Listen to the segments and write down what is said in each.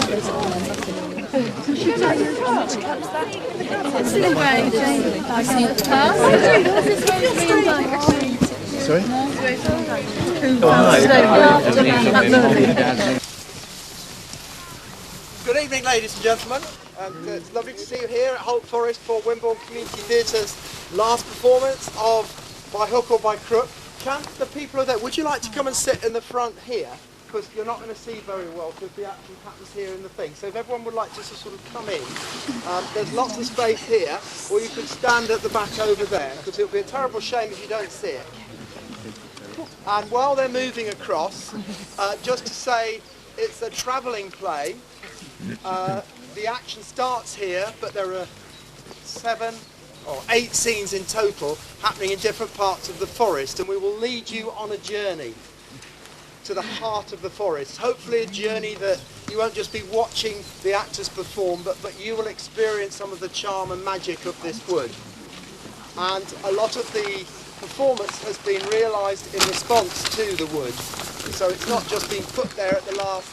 Sorry? Good evening, ladies and gentlemen, and it's lovely to see you here at Holt Forest for Wimborne Community Theatre's last performance of By Hook or By Crook. Can the people are there? Would you like to come and sit in the front here? Because you're not going to see very well because the action happens here in the thing. So if everyone would like to sort of come in, there's lots of space here, or you could stand at the back over there, because it would be a terrible shame if you don't see it. And while they're moving across, just to say it's a travelling play. The action starts here, but there are 7 or 8 scenes in total happening in different parts of the forest, and we will lead you on a journey to the heart of the forest. Hopefully a journey that you won't just be watching the actors perform, but you will experience some of the charm and magic of this wood. And a lot of the performance has been realised in response to the wood. So it's not just been put there at the last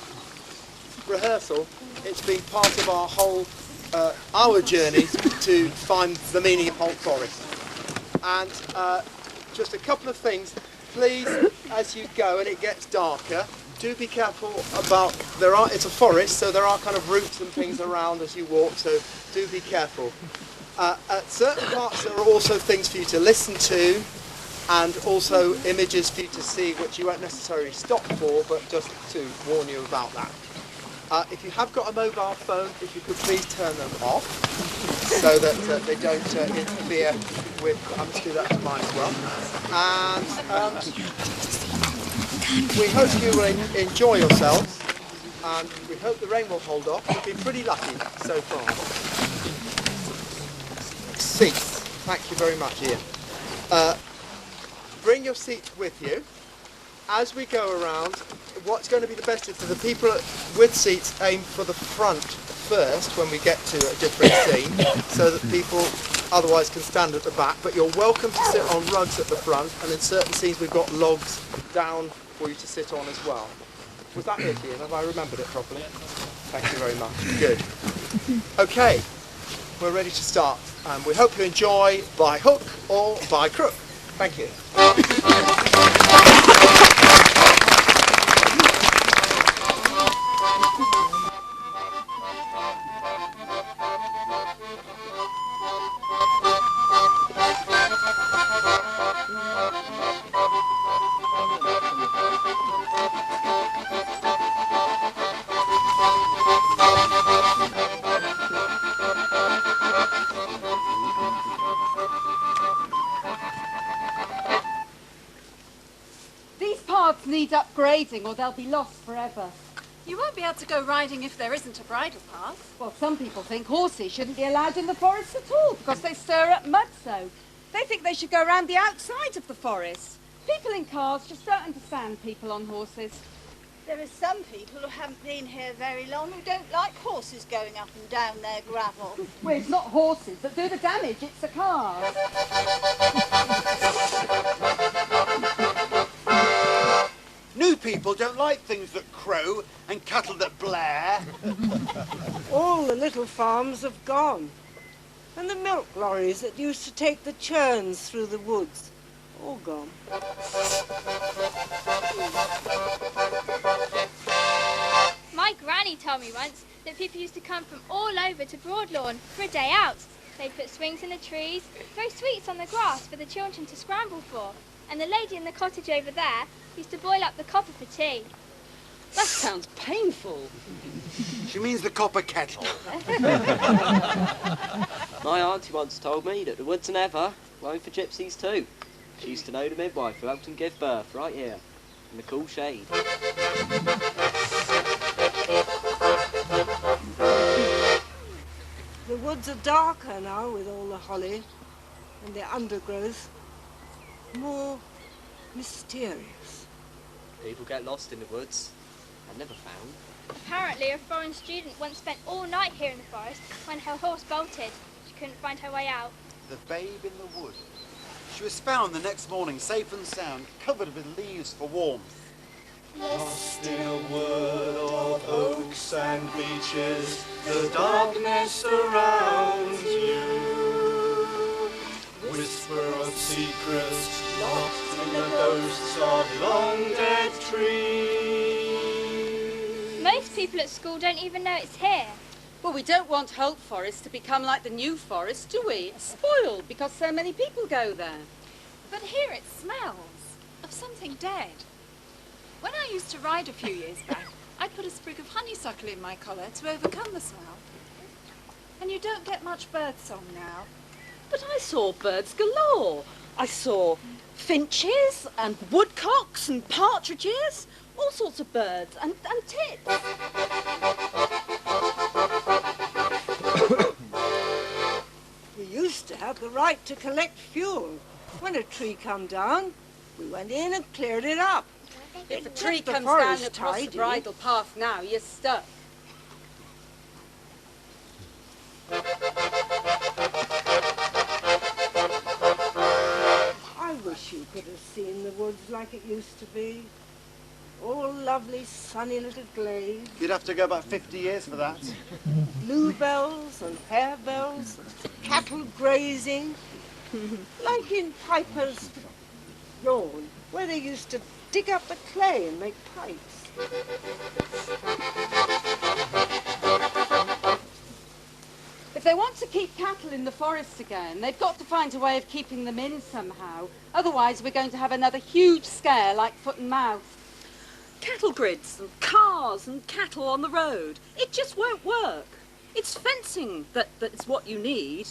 rehearsal, it's been part of our whole our journey to find the meaning of Holt Forest. And just a couple of things, please, as you go and it gets darker, do be careful about, it's a forest, so there are kind of roots and things around as you walk, so do be careful. At certain parts there are also things for you to listen to, and also images for you to see which you won't necessarily stop for, but just to warn you about that. If you have got a mobile phone, if you could please turn them off so that they don't interfere with, I'm going to do that to mine as well. And we hope you will enjoy yourselves, and we hope the rain will hold off. We've been pretty lucky so far. Seats, thank you very much, Ian. Bring your seats with you. As we go around, what's going to be the best is for the people with seats aim for the front first when we get to a different scene, so that people otherwise can stand at the back, but you're welcome to sit on rugs at the front, and in certain scenes we've got logs down for you to sit on as well. Was that it, Ian? Have I remembered it properly? Thank you very much. Good. Okay, we're ready to start, and we hope you enjoy By Hook or By Crook. Thank you. Need upgrading or they'll be lost forever. You won't be able to go riding if there isn't a bridle path. Well, some people think horses shouldn't be allowed in the forest at all because they stir up mud so. They think they should go around the outside of the forest. People in cars just don't understand people on horses. There are some people who haven't been here very long who don't like horses going up and down their gravel. Well, it's not horses that do the damage, it's the cars. New people don't like things that crow and cattle that blare. All the little farms have gone. And the milk lorries that used to take the churns through the woods, all gone. My granny told me once that people used to come from all over to Broadlawn for a day out. They'd put swings in the trees, throw sweets on the grass for the children to scramble for. And the lady in the cottage over there used to boil up the copper for tea. That sounds painful. She means the copper kettle. My auntie once told me that the woods are never alone for gypsies too. She used to know the midwife who helped them give birth right here, in the cool shade. The woods are darker now with all the holly and the undergrowth. More mysterious. People get lost in the woods and never found. Apparently a foreign student once spent all night here in the forest when her horse bolted. She couldn't find her way out. The babe in the wood. She was found the next morning, safe and sound, covered with leaves for warmth. Lost in a world of oaks and beeches, the darkness surrounds you. Whisper of secrets, lost in the ghosts of long dead trees. Most people at school don't even know it's here. Well, we don't want Holt Forest to become like the New Forest, do we? It's spoiled because so many people go there. But here it smells of something dead. When I used to ride a few years back, I'd put a sprig of honeysuckle in my collar to overcome the smell. And you don't get much birdsong now. But I saw birds galore. I saw finches and woodcocks and partridges, all sorts of birds, and tits. We used to have the right to collect fuel. When a tree come down, we went in and cleared it up. If a tree kept the comes down forest across the tidy. bridle path now, you're stuck. I wish you could have seen the woods like it used to be. All lovely, sunny little glades. You'd have to go back 50 years for that. Bluebells and harebells, cattle grazing, like in Piper's Lawn, where they used to dig up the clay and make pipes. If they want to keep cattle in the forest again, they've got to find a way of keeping them in somehow. Otherwise, we're going to have another huge scare like foot and mouth. Cattle grids and cars and cattle on the road. It just won't work. It's fencing that's what you need.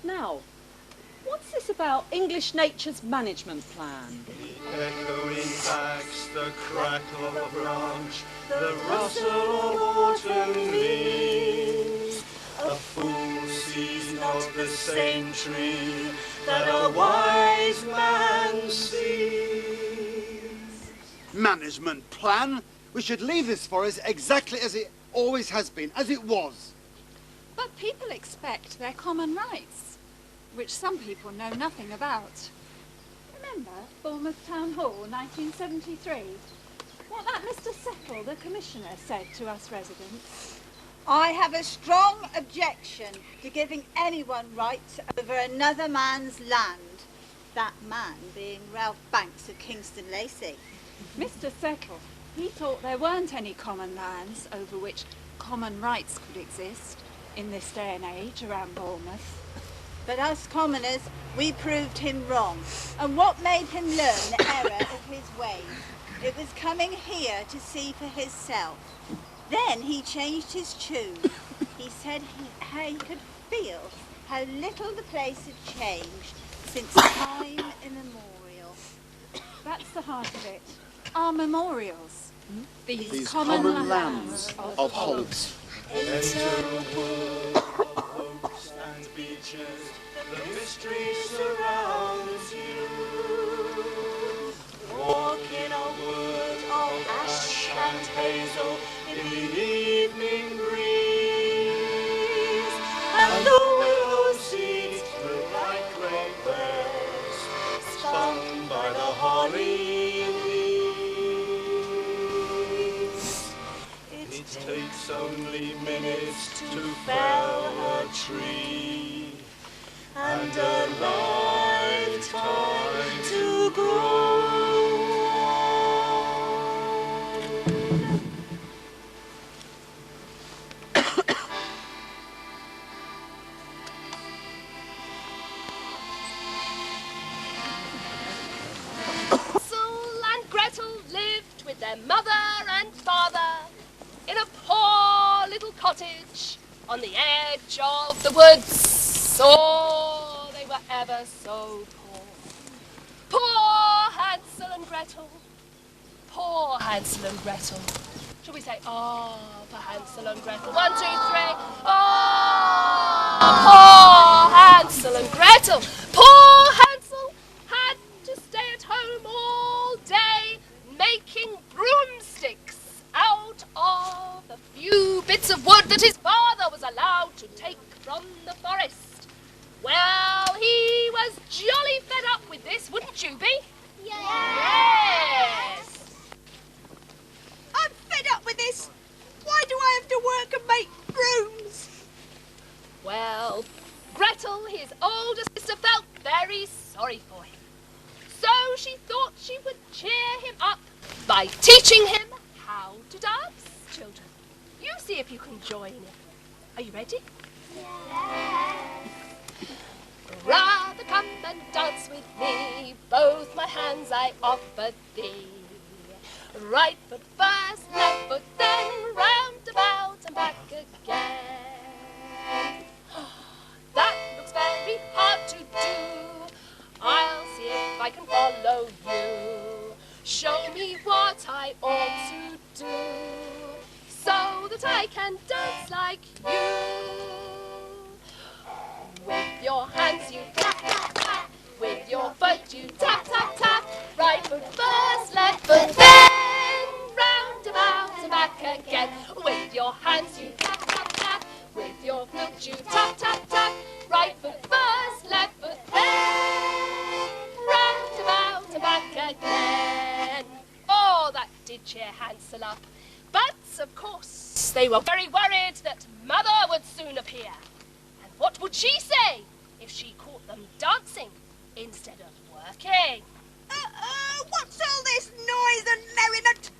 Now, what's this about English Nature's management plan? The echoing axe, the crackle of a branch, the rustle of autumn leaves. A fool sees not the same tree that a wise man sees. Management plan? We should leave this forest exactly as it always has been, as it was. But people expect their common rights, which some people know nothing about. Remember Bournemouth Town Hall, 1973? What that Mr. Settle, the Commissioner, said to us residents? I have a strong objection to giving anyone rights over another man's land. That man being Ralph Banks of Kingston Lacey. Mr. Settle, he thought there weren't any common lands over which common rights could exist in this day and age around Bournemouth. But us commoners, we proved him wrong. And what made him learn the error of his ways? It was coming here to see for himself. Then he changed his tune. He said how he could feel how little the place had changed since time immemorial. That's the heart of it. Our memorials. These common lands of Holt. Enter a world of oaks and beeches, the mystery surrounds you. Walk in a wood of ash and hazel in the evening breeze, and the willow seeds look like great bells spun by the holly leaves. It takes only minutes to fell a tree and a lifetime to grow. With their mother and father in a poor little cottage on the edge of the woods. Oh, they were ever so poor. Poor Hansel and Gretel. Poor Hansel and Gretel. Shall we say, oh, for Hansel and Gretel? 1, 2, 3. Oh, poor Hansel and Gretel. Poor Hansel had to stay at home all day making broomsticks out of the few bits of wood that his father was allowed to take from the forest. Well, he was jolly fed up with this, wouldn't you be? Yes! work and make brooms. Well, Gretel, his older sister, felt very sorry for him. So she thought she would cheer him up by teaching him how to dance. Children, you see if you can join in. Are you ready? Rather come and dance with me, both my hands I offer thee. Right foot first, left foot then, round about and back again. That looks very hard to do, I'll see if I can follow you. Show me what I ought to do, so that I can dance like you. With your hands you tap, tap, tap. With your foot you tap, tap, tap. Right foot first, left foot then. Round about and back again. With your hands you tap, tap, tap. With your foot you tap, tap, tap. Right foot first, left foot then. Round about and back again. Oh, that did cheer Hansel up. But, of course, they were very worried that Mother would soon appear. What would she say if she caught them dancing instead of working? What's all this noise and merriment?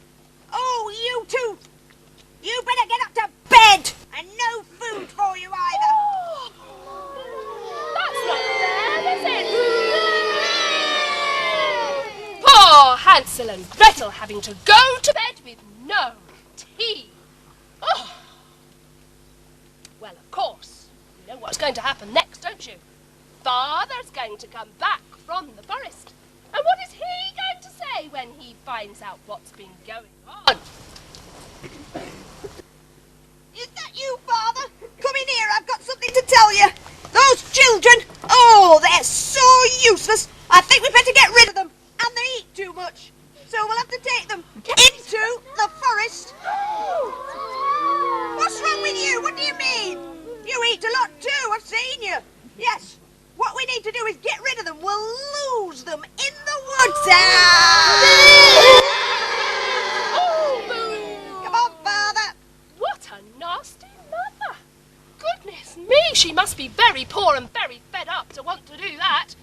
Oh, you two! You better get up to bed! And no food for you either! That's not fair, is it? Poor Hansel and Gretel having to go to bed with no tea. Oh. Well, of course. You know what's going to happen next, don't you? Father's going to come back from the forest. And what is he going to say when he finds out what's been going on? Is that you, Father? Come in here, I've got something to tell you. Those children, oh, they're so useless. I think we better get rid of them. And they eat too much. So we'll have to take them into the forest. What's wrong with you? What do you mean? You eat a lot too, I've seen you. Yes, what we need to do is get rid of them. We'll lose them in the woods. Come on, Father. What a nasty mother. Goodness me, she must be very poor and very fed up to want to do that.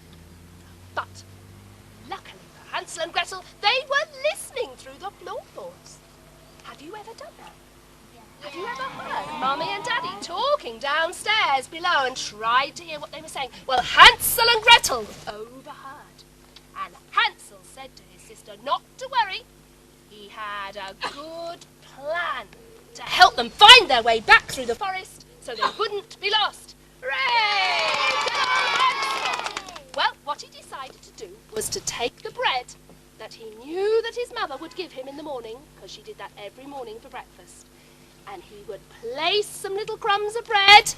But, luckily for Hansel and Gretel, they were listening through the floorboards. Have you ever done that? Have you ever heard Mummy and Daddy talking downstairs below and tried to hear what they were saying? Well, Hansel and Gretel overheard. And Hansel said to his sister not to worry. He had a good plan to help them find their way back through the forest so they wouldn't be lost. Hooray! Well, what he decided to do was to take the bread that he knew that his mother would give him in the morning, because she did that every morning for breakfast. And he would place some little crumbs of bread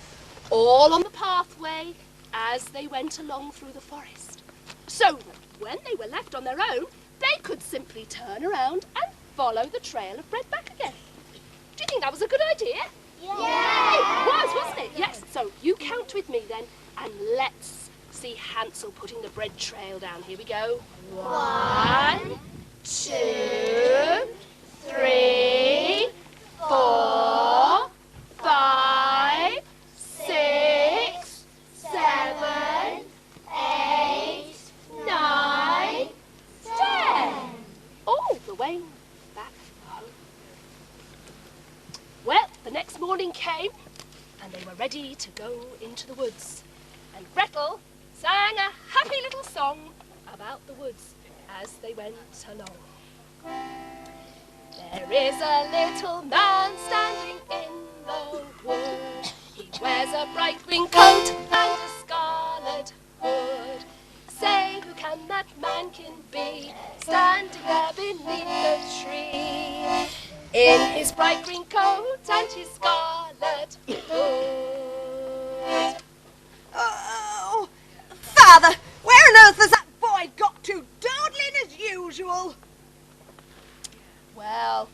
all on the pathway as they went along through the forest, so that when they were left on their own, they could simply turn around and follow the trail of bread back again. Do you think that was a good idea? Yeah! It was, wasn't it? Yes. So you count with me then, and let's see Hansel putting the bread trail down. Here we go. 1, 2, 3, 4, 5, 6, 7, 8, 9, 10. All the way back home. Well, the next morning came, and they were ready to go into the woods. And Gretel sang a happy little song about the woods as they went along. There is a little man standing in the wood. He wears a bright green coat and a scarlet hood. Say, who can that man can be, standing there beneath the tree, in his bright green coat and his scarlet hood? Oh, Father, where on earth has that boy got to, dawdling as usual? Well,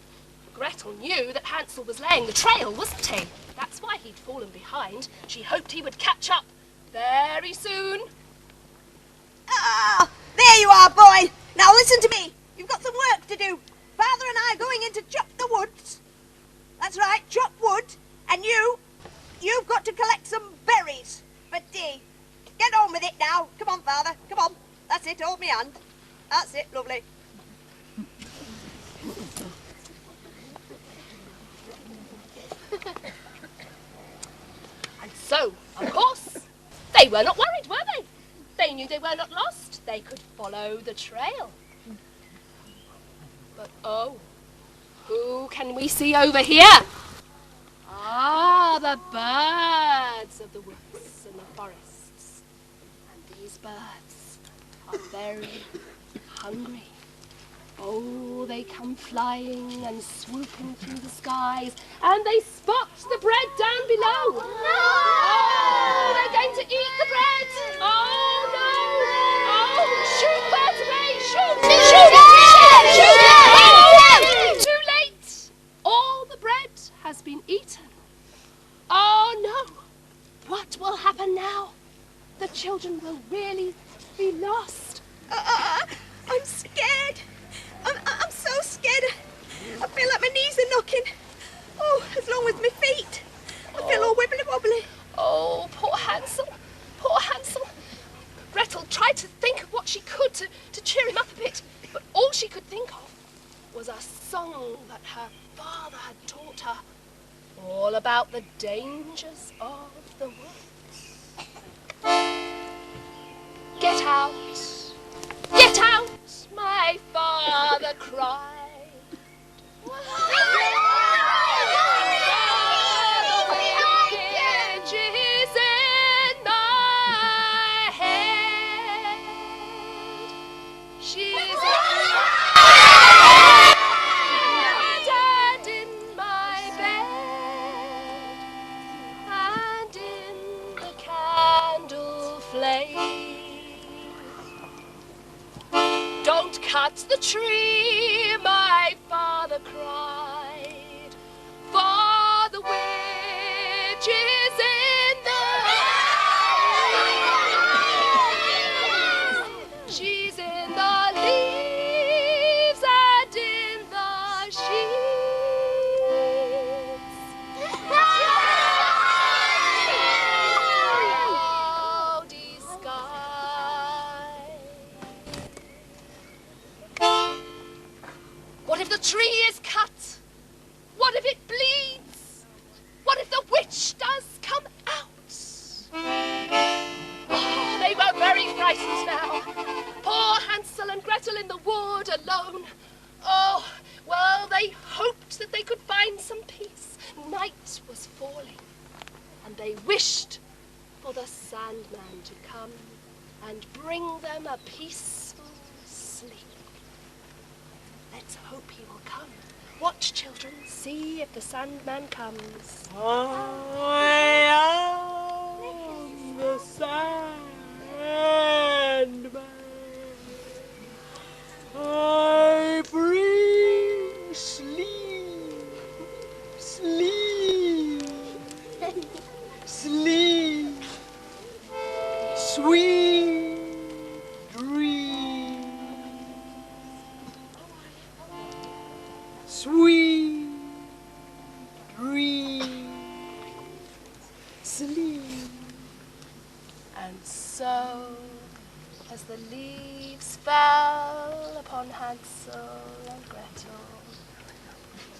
Gretel knew that Hansel was laying the trail, wasn't he? That's why he'd fallen behind. She hoped he would catch up very soon. Ah, there you are, boy. Now listen to me. You've got some work to do. Father and I are going in to chop the woods. That's right, chop wood. hand. That's it, lovely. And so, of course, they were not worried, were they? They knew they were not lost. They could follow the trail. But oh, who can we see over here? Ah, the birds of the woods and the forests. And these birds are very hungry. Oh, they come flying and swooping through the skies, and they spot the bread down below. No! Oh, they're going to eat the bread. Oh, no! Oh, shoot birds away! Shoot! Too late! All the bread has been eaten. Oh, no! What will happen now? The children will really be lost. I'm scared. I'm so scared. I feel like my knees are knocking. Oh, as long as my feet. I feel all wibbly wobbly. Oh, poor Hansel. Poor Hansel. Gretel tried to think of what she could to cheer him up a bit, but all she could think of was a song that her father had taught her, all about the dangers of the woods. Get out, my father cried. The witch is in my head. She's in my head and in my bed and in the candle flame. Don't cut the tree, my father cried, for the witch is in the she's in the leaves and in the sheets. Cloudy sky. What if the tree is cut? What if it bleeds? What if the witch does come out? Oh, they were very frightened now. Poor Hansel and Gretel in the wood alone. Oh, well, they hoped that they could find some peace. Night was falling, and they wished for the Sandman to come and bring them a peaceful sleep. Let's hope he will come. Watch, children, see if the Sandman comes. I am the Sandman. I bring sleep, sleep, sleep, sweet dreams. Sweet dreams, sleep. And so, as the leaves fell upon Hansel and Gretel,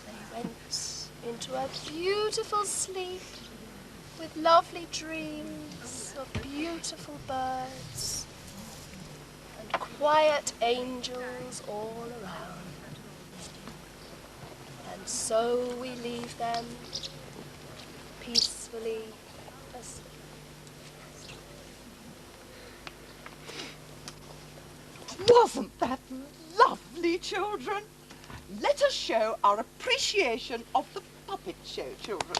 they went into a beautiful sleep with lovely dreams of beautiful birds and quiet angels all around. And so we leave them peacefully asleep. Wasn't that lovely, children? Let us show our appreciation of the puppet show, children.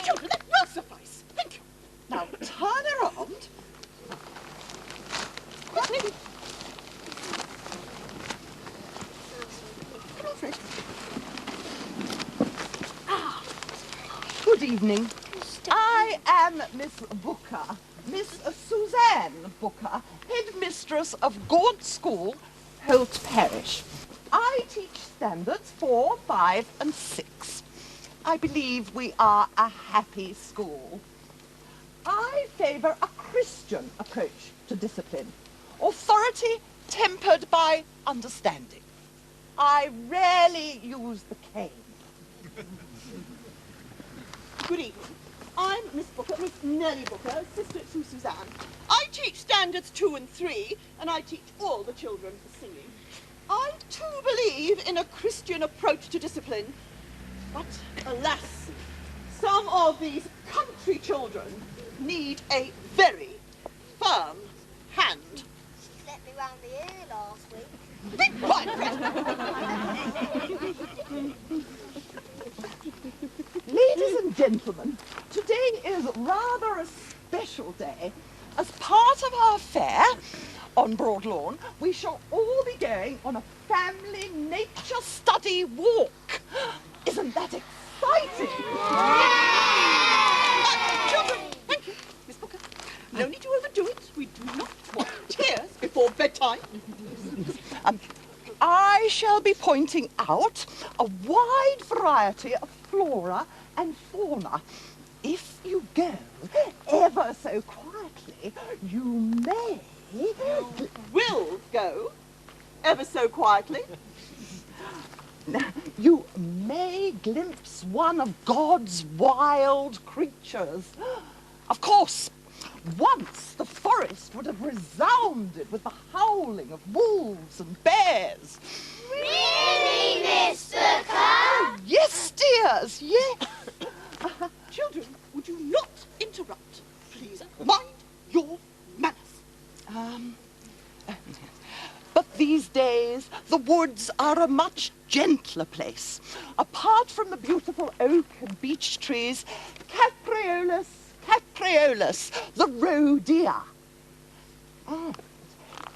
Children, that will suffice. Thank you. Now turn around. Come on, Fred. Good evening. I am Miss Booker, Miss Suzanne Booker, headmistress of Gaunt School, Holt Parish. I teach standards 4, 5 and 6. I believe we are a happy school. I favour a Christian approach to discipline. Authority tempered by understanding. I rarely use the cane. Good evening. I'm Miss Booker, Miss Nellie Booker, sister to Suzanne. I teach standards 2 and 3, and I teach all the children singing. I too believe in a Christian approach to discipline, but alas, some of these country children need a very firm hand. She slapped me round the ear last week. Be quiet, Ladies and gentlemen, today is rather a special day. As part of our fair on Broad Lawn, we shall all be going on a family nature study walk. Isn't that exciting? Children, thank you, Miss Booker. No need to overdo it. We do not want tears before bedtime. I shall be pointing out a wide variety of flora and fauna. If you go ever so quietly, you may... Will go ever so quietly. You may glimpse one of God's wild creatures. Of course, once the forest would have resounded with the howling of wolves and bears. Really, Miss Booker? Yes, dears, yes. Children, would you not interrupt? Please mind your manners. But these days, the woods are a much gentler place. Apart from the beautiful oak and beech trees, Capreolus, the roe deer.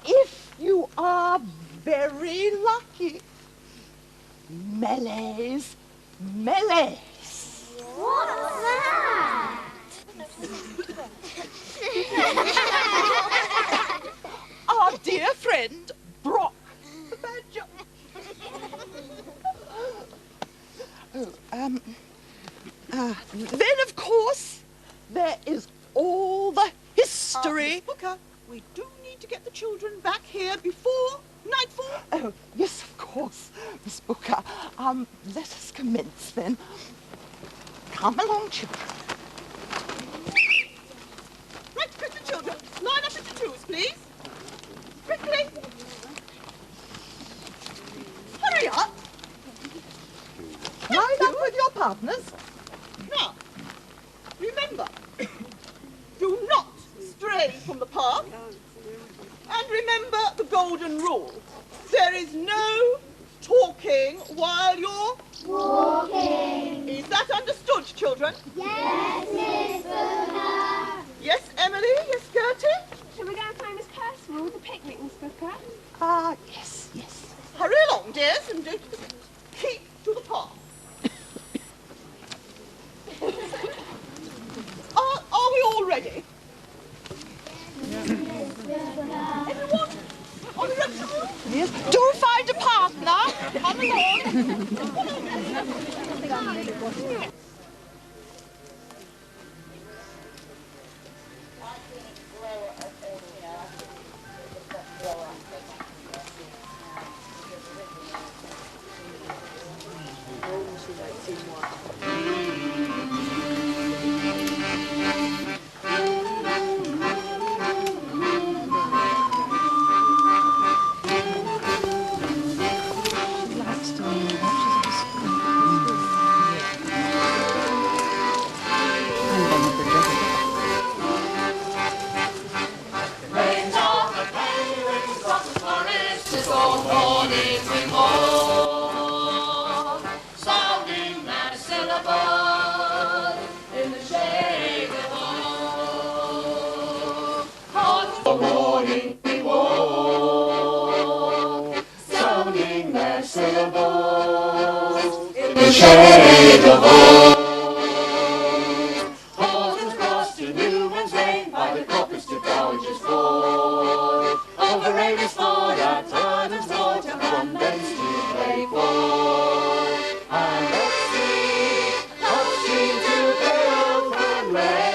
If you are very lucky, melees. What's that? Our dear friend, Brock the badger. Then, of course, there is all the history. Miss Booker, we do need to get the children back here before nightfall. Oh, yes, of course, Miss Booker. Let us commence then. Come along, children. Right, quickly, children. Line up into twos, please. Quickly. Hurry up. Line up with your partners. Now, remember, do not stray from the path. And remember the golden rule. There is no talking while you're walking. Is that understood, children? Yes, Miss Booker. Yes, Emily? Yes, Gertie? Shall we go and play Miss Percival with the picnic, Miss Booker? Yes. Hurry along, dears, and do keep to the path. Are we all ready? Everyone? Are we ready to move? Yes. Do find a partner. Come along. Shade of old. Horses crossed to Newman's Lane, by the Coppers to Dowager's Ford. Over Amy's Ford at Turnham's Water, from thence to Clayford. And upstream to Clayford Way.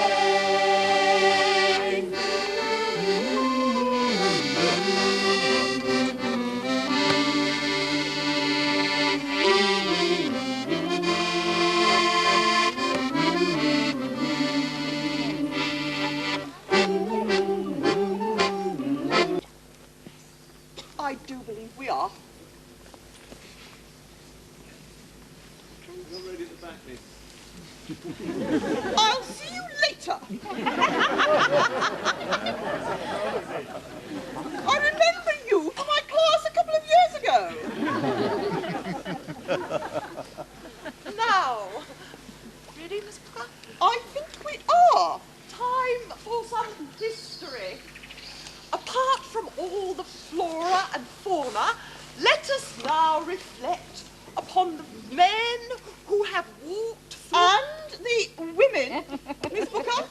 Exactly. I'll see you later. I remember you from my class a couple of years ago. Now, ready, Miss Booker? I think we are. Time for some history. Apart from all the flora and fauna, let us now reflect upon the men who have walked through... And the women, Miss Booker.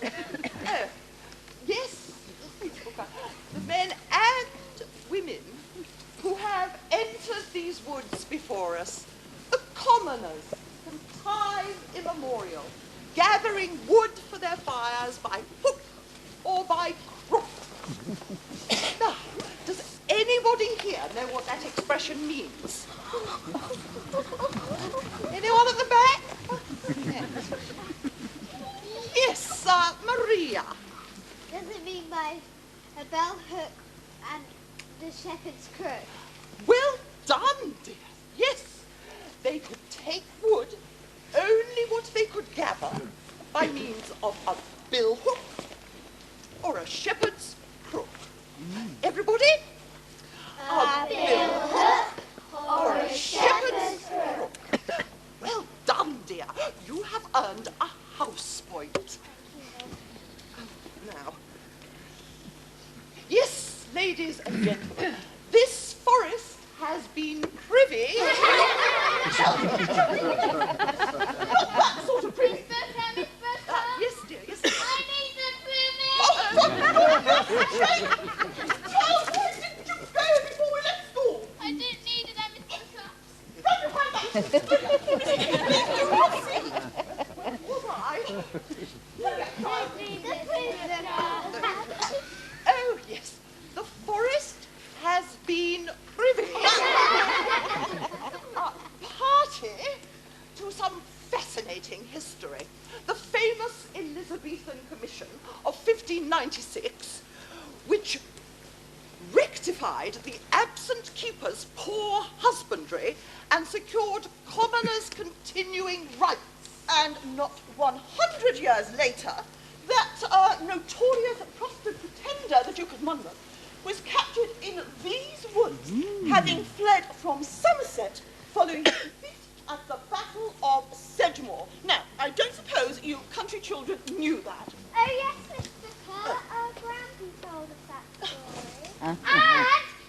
Yes, Miss Booker. The men and women who have entered these woods before us. The commoners from time immemorial, gathering wood for their fires by hook or by crook. Now, does anybody here know what that expression means? Anyone at the back? Yes, Maria. Does it mean by a bell hook and the shepherd's crook? Well done, dear. Yes, they could take wood, only what they could gather, by means of a bill hook or a shepherd's crook. Everybody? A bill hook or a shepherd's crook. Well done, dear. You have earned a house point. Now, yes, ladies and gentlemen, this forest has been privy. Not that sort of privy. Yes, dear, yes. I need the privy. Oh, well, where did you go before we left school? I didn't need it, Miss Booker. Run behind that. Please do not see. All right. Oh, yes. The forest has been privy. Party to some fascinating history. The famous Elizabethan Commission of 1596, which rectified the absent keeper's poor husbandry and secured commoners' continuing rights. And not 100 years later, that notorious trusted pretender, the Duke of Monmouth, was captured in these woods, having fled from Somerset following defeat at the Battle of Sedgemoor. Now, I don't suppose you country children knew that. Oh, yes, Miss Booker. Grampy told us that story. And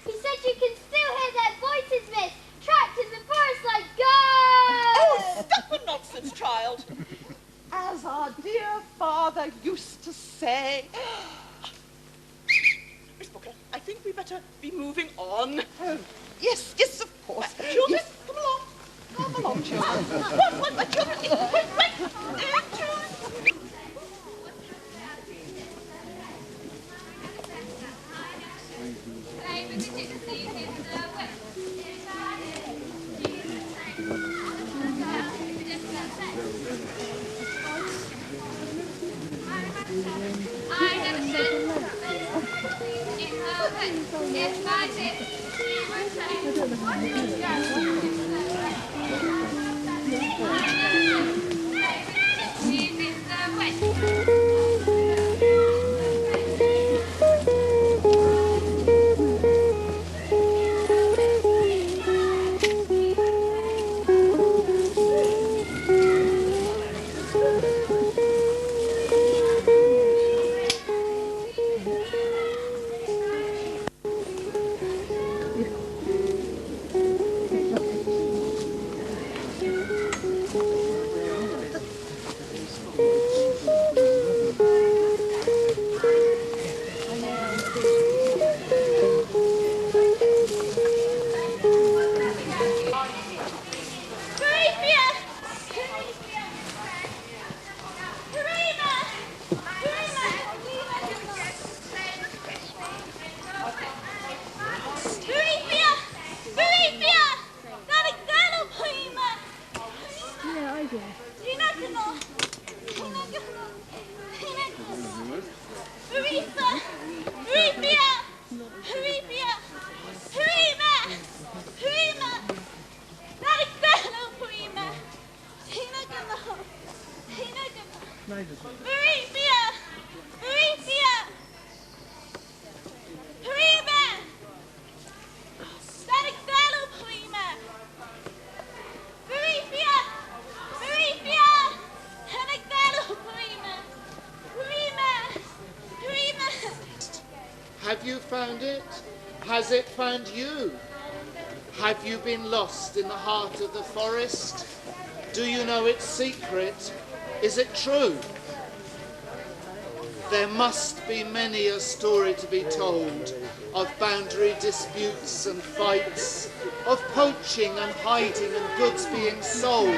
he said you can still hear their voices, Miss, trapped in the forest like ghosts. Oh, stop the nonsense, child. As our dear father used to say... Miss Booker, I think we better be moving on. Oh, yes, yes, of course. Children, come along. Come along, children. What, children? Wait. Children. Marifia! Marifia! Prima! Static fellow, prima! Marifia! Marifia! Static fellow, prima! Prima! Prima! Have you found it? Has it found you? Have you been lost in the heart of the forest? Do you know its secret? Is it true? There must be many a story to be told of boundary disputes and fights, of poaching and hiding and goods being sold,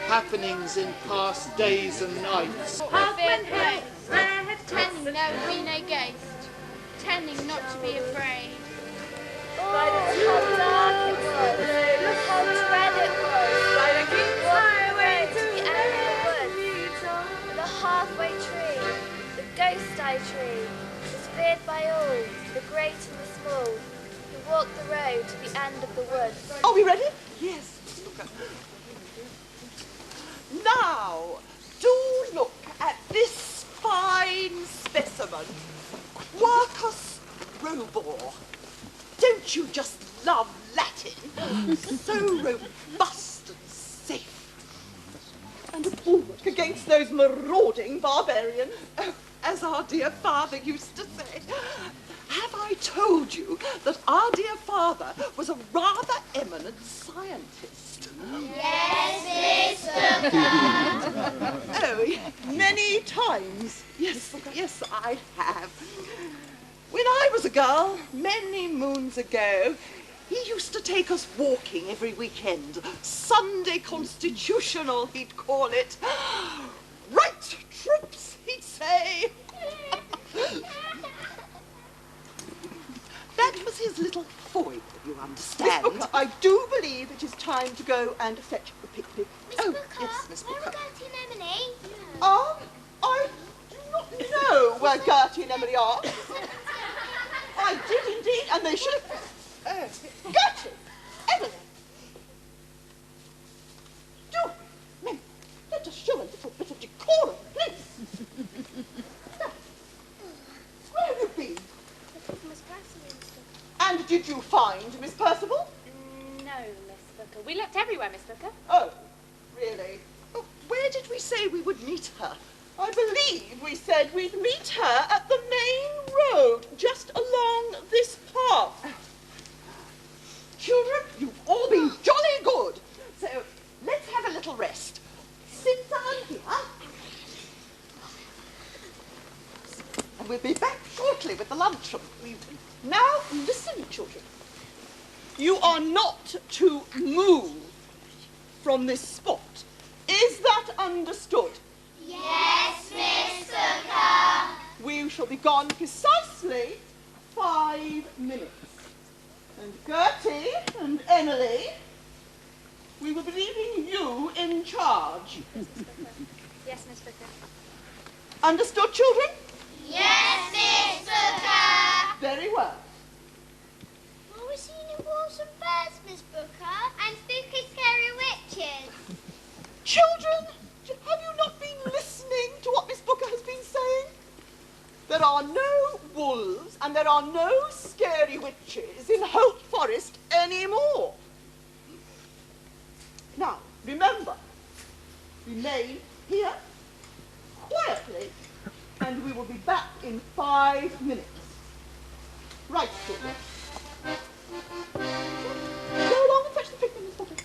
happenings in past days and nights. Hoffman Hill, tending there would be no ghost, tending not to be afraid. By the how dark it was, how dread it was, by the king's highway to the end of the woods, the halfway tree, the ghost-eye tree, was feared by all, the great and the small, who walked the road to the end of the woods. Are we ready? Yes. Now, do look at this fine specimen, Quercus robur. Don't you just love Latin? So robust and safe. And a bulwark against those marauding barbarians. Oh, as our dear father used to say. Have I told you that our dear father was a rather eminent scientist? Yes, Miss Booker. Oh, many times. Yes, yes, I have. When I was a girl, many moons ago, he used to take us walking every weekend. Sunday constitutional, he'd call it. Right, troops, he'd say. That was his little foible, you understand. Miss Booker, I do believe it is time to go and fetch the picnic. Miss Booker, yes, Miss Booker. where are we going to Anemone? I do not know where Gertie and Emily are. I did indeed, and they should have... Gertie! Emily! Do, men, let us show a little bit of decorum, please. Where have you been? Miss Percival. And did you find Miss Percival? No, Miss Booker. We looked everywhere, Miss Booker. Oh, really? Oh, where did we say we would meet her? I believe we said we'd meet her at the main road, just along this path. Children, you've all been jolly good. So let's have a little rest. Sit down here. And we'll be back shortly with the luncheon. Now, listen, children. You are not to move from this spot. Is that understood? Yes, Miss Booker. We shall be gone precisely 5 minutes. And Gertie and Emily, we will be leaving you in charge. Yes, Miss Booker. Understood, children? Yes, Miss Booker. Very well. Well, we're seeing in wolves and bears, Miss Booker. And spooky, scary witches. Children, have you not been listening to what Miss Booker has been saying? There are no wolves and there are no scary witches in Hope Forest anymore. Now, remember, remain here, quietly, and we will be back in 5 minutes. Right, children. Go along and fetch the picnic, Miss Booker.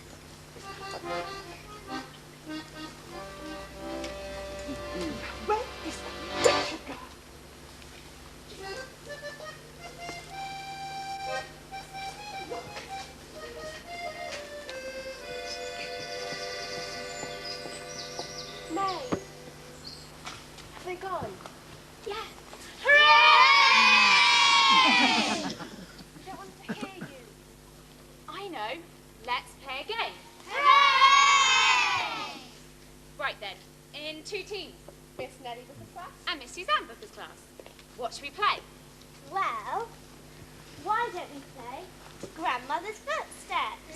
Where is Richard gone? May, have they gone? Yes. I don't want to hear you. I know. Let's play a game. Hooray! Right then, in 2 teams. Miss Nellie Booker's class? And Miss Suzanne Booker's class. What should we play? Well, why don't we play Grandmother's Footsteps?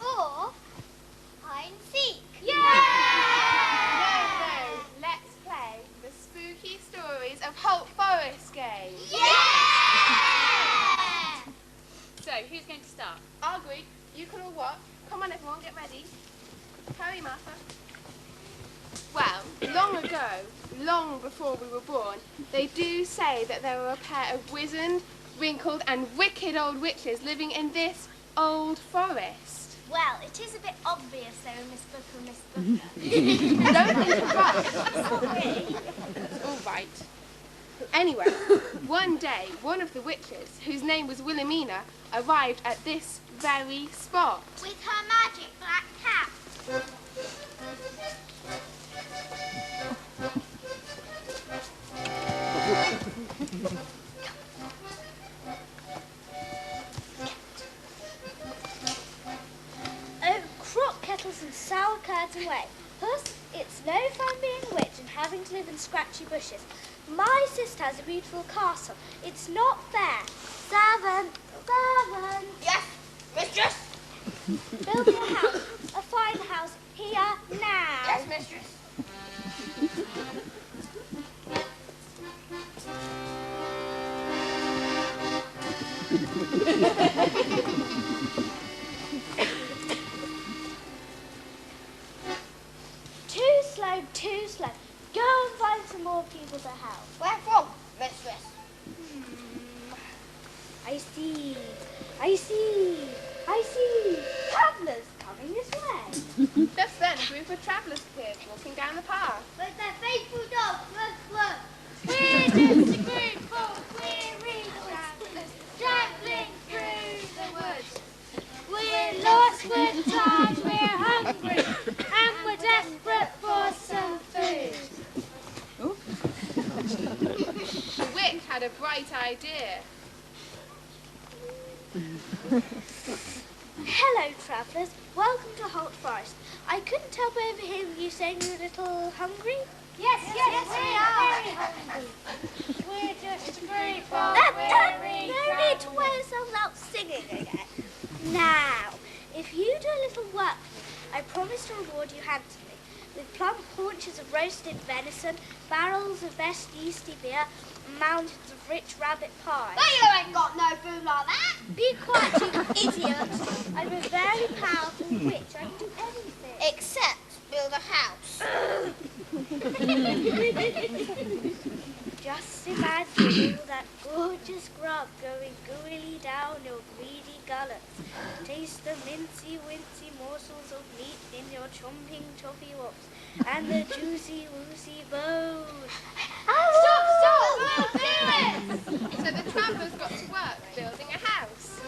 Or Hide You can all what? Come on, everyone, get ready. Hurry, Martha. Well, long ago, long before we were born, they do say that there were a pair of wizened, wrinkled and wicked old witches living in this old forest. Well, it is a bit obvious they were Miss Booker and Miss Booker. Don't interrupt. Sorry. It's all right. Anyway, one day, one of the witches, whose name was Wilhelmina, arrived at this very spot. With her magic black cat. Oh, crock kettles and sour curds away. Plus, it's no fun being a witch and having to live in scratchy bushes. My sister has a beautiful castle. It's not fair. Servant! Servant! Yes, mistress! Building a house, a fine house, here, now. Yes, mistress. Too slow, too slow. Go and find some more people to help. Where from, mistress? I see. I see. I see. Travellers coming this way. Just then, a group of travellers appeared walking down the path. With their faithful dogs, look. We're just a group of weary travellers travelling through the woods. We're lost, we're tired, we're hungry, and we're desperate for some food. The witch had a bright idea. Hello, travellers. Welcome to Holt Forest. I couldn't help overhearing you saying you're a little hungry. Yes, we are. Very hungry. We're just a group of weary no need to wear yourselves out singing again. Now, if you do a little work for me, I promise to reward you handsomely. With plump haunches of roasted venison, barrels of best yeasty beer, and mountains of rich rabbit pie. But you ain't got no food like that. Be quiet, you idiot. I'm a very powerful witch. I can do anything. Except build a house. Just imagine all that gorgeous grub going gooily down your greedy gullets. Taste the mincy-wincy morsels of meat in your chomping toffee wops and the juicy-woosy bones. Stop! Don't do it! So the travellers got to work building a house.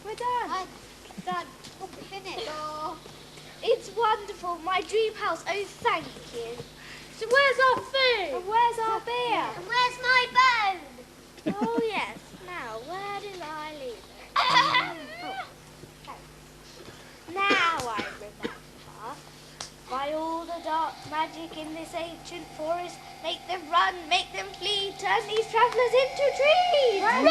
We're done. Done. Finished. Oh, it's wonderful. My dream house. Oh, thank you. So where's our food? And where's our beer? And where's my bone? Oh, yes. Now, where did I leave it? Now I remember. By all the dark magic in this ancient forest, make them run, make them flee, turn these travellers into trees! Run,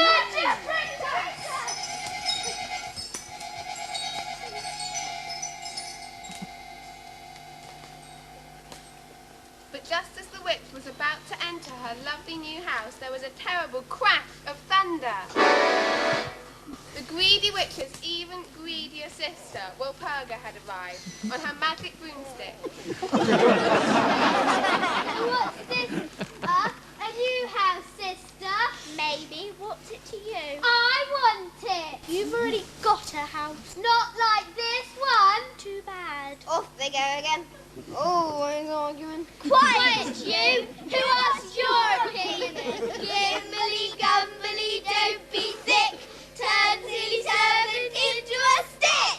But just as the witch was about to enter her lovely new house, there was a terrible crash of thunder. The greedy witch's even greedier sister, Walpurga, had arrived on her magic broomstick. What's this? A new house, sister? Maybe. What's it to you? I want it. You've already got a house. Not like this one. Too bad. Off they go again. Always arguing. Quiet, you! Who asked your opinion? Gimbly gumbly, don't be thick. Turn silly servant into a stick.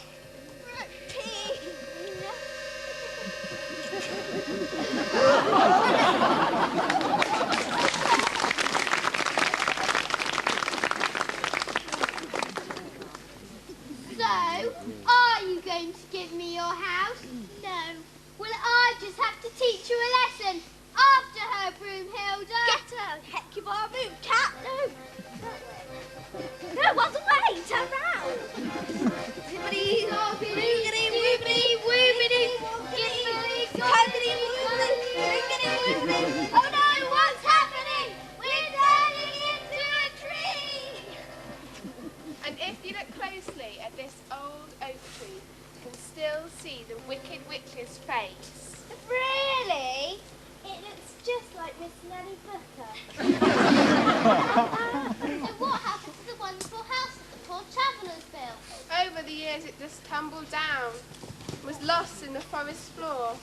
So, are you going to give me your house? No. Well, I just have to teach you a lesson. After her, Broomhilda. Get her, Hecuba, cat. No, what's the way? Turn round. Somebody's talking. still see the Wicked Witch's face. Really? It looks just like Miss Nellie Booker. So what happened to the wonderful house that the poor travellers built? Over the years it just tumbled down, was lost in the forest floor.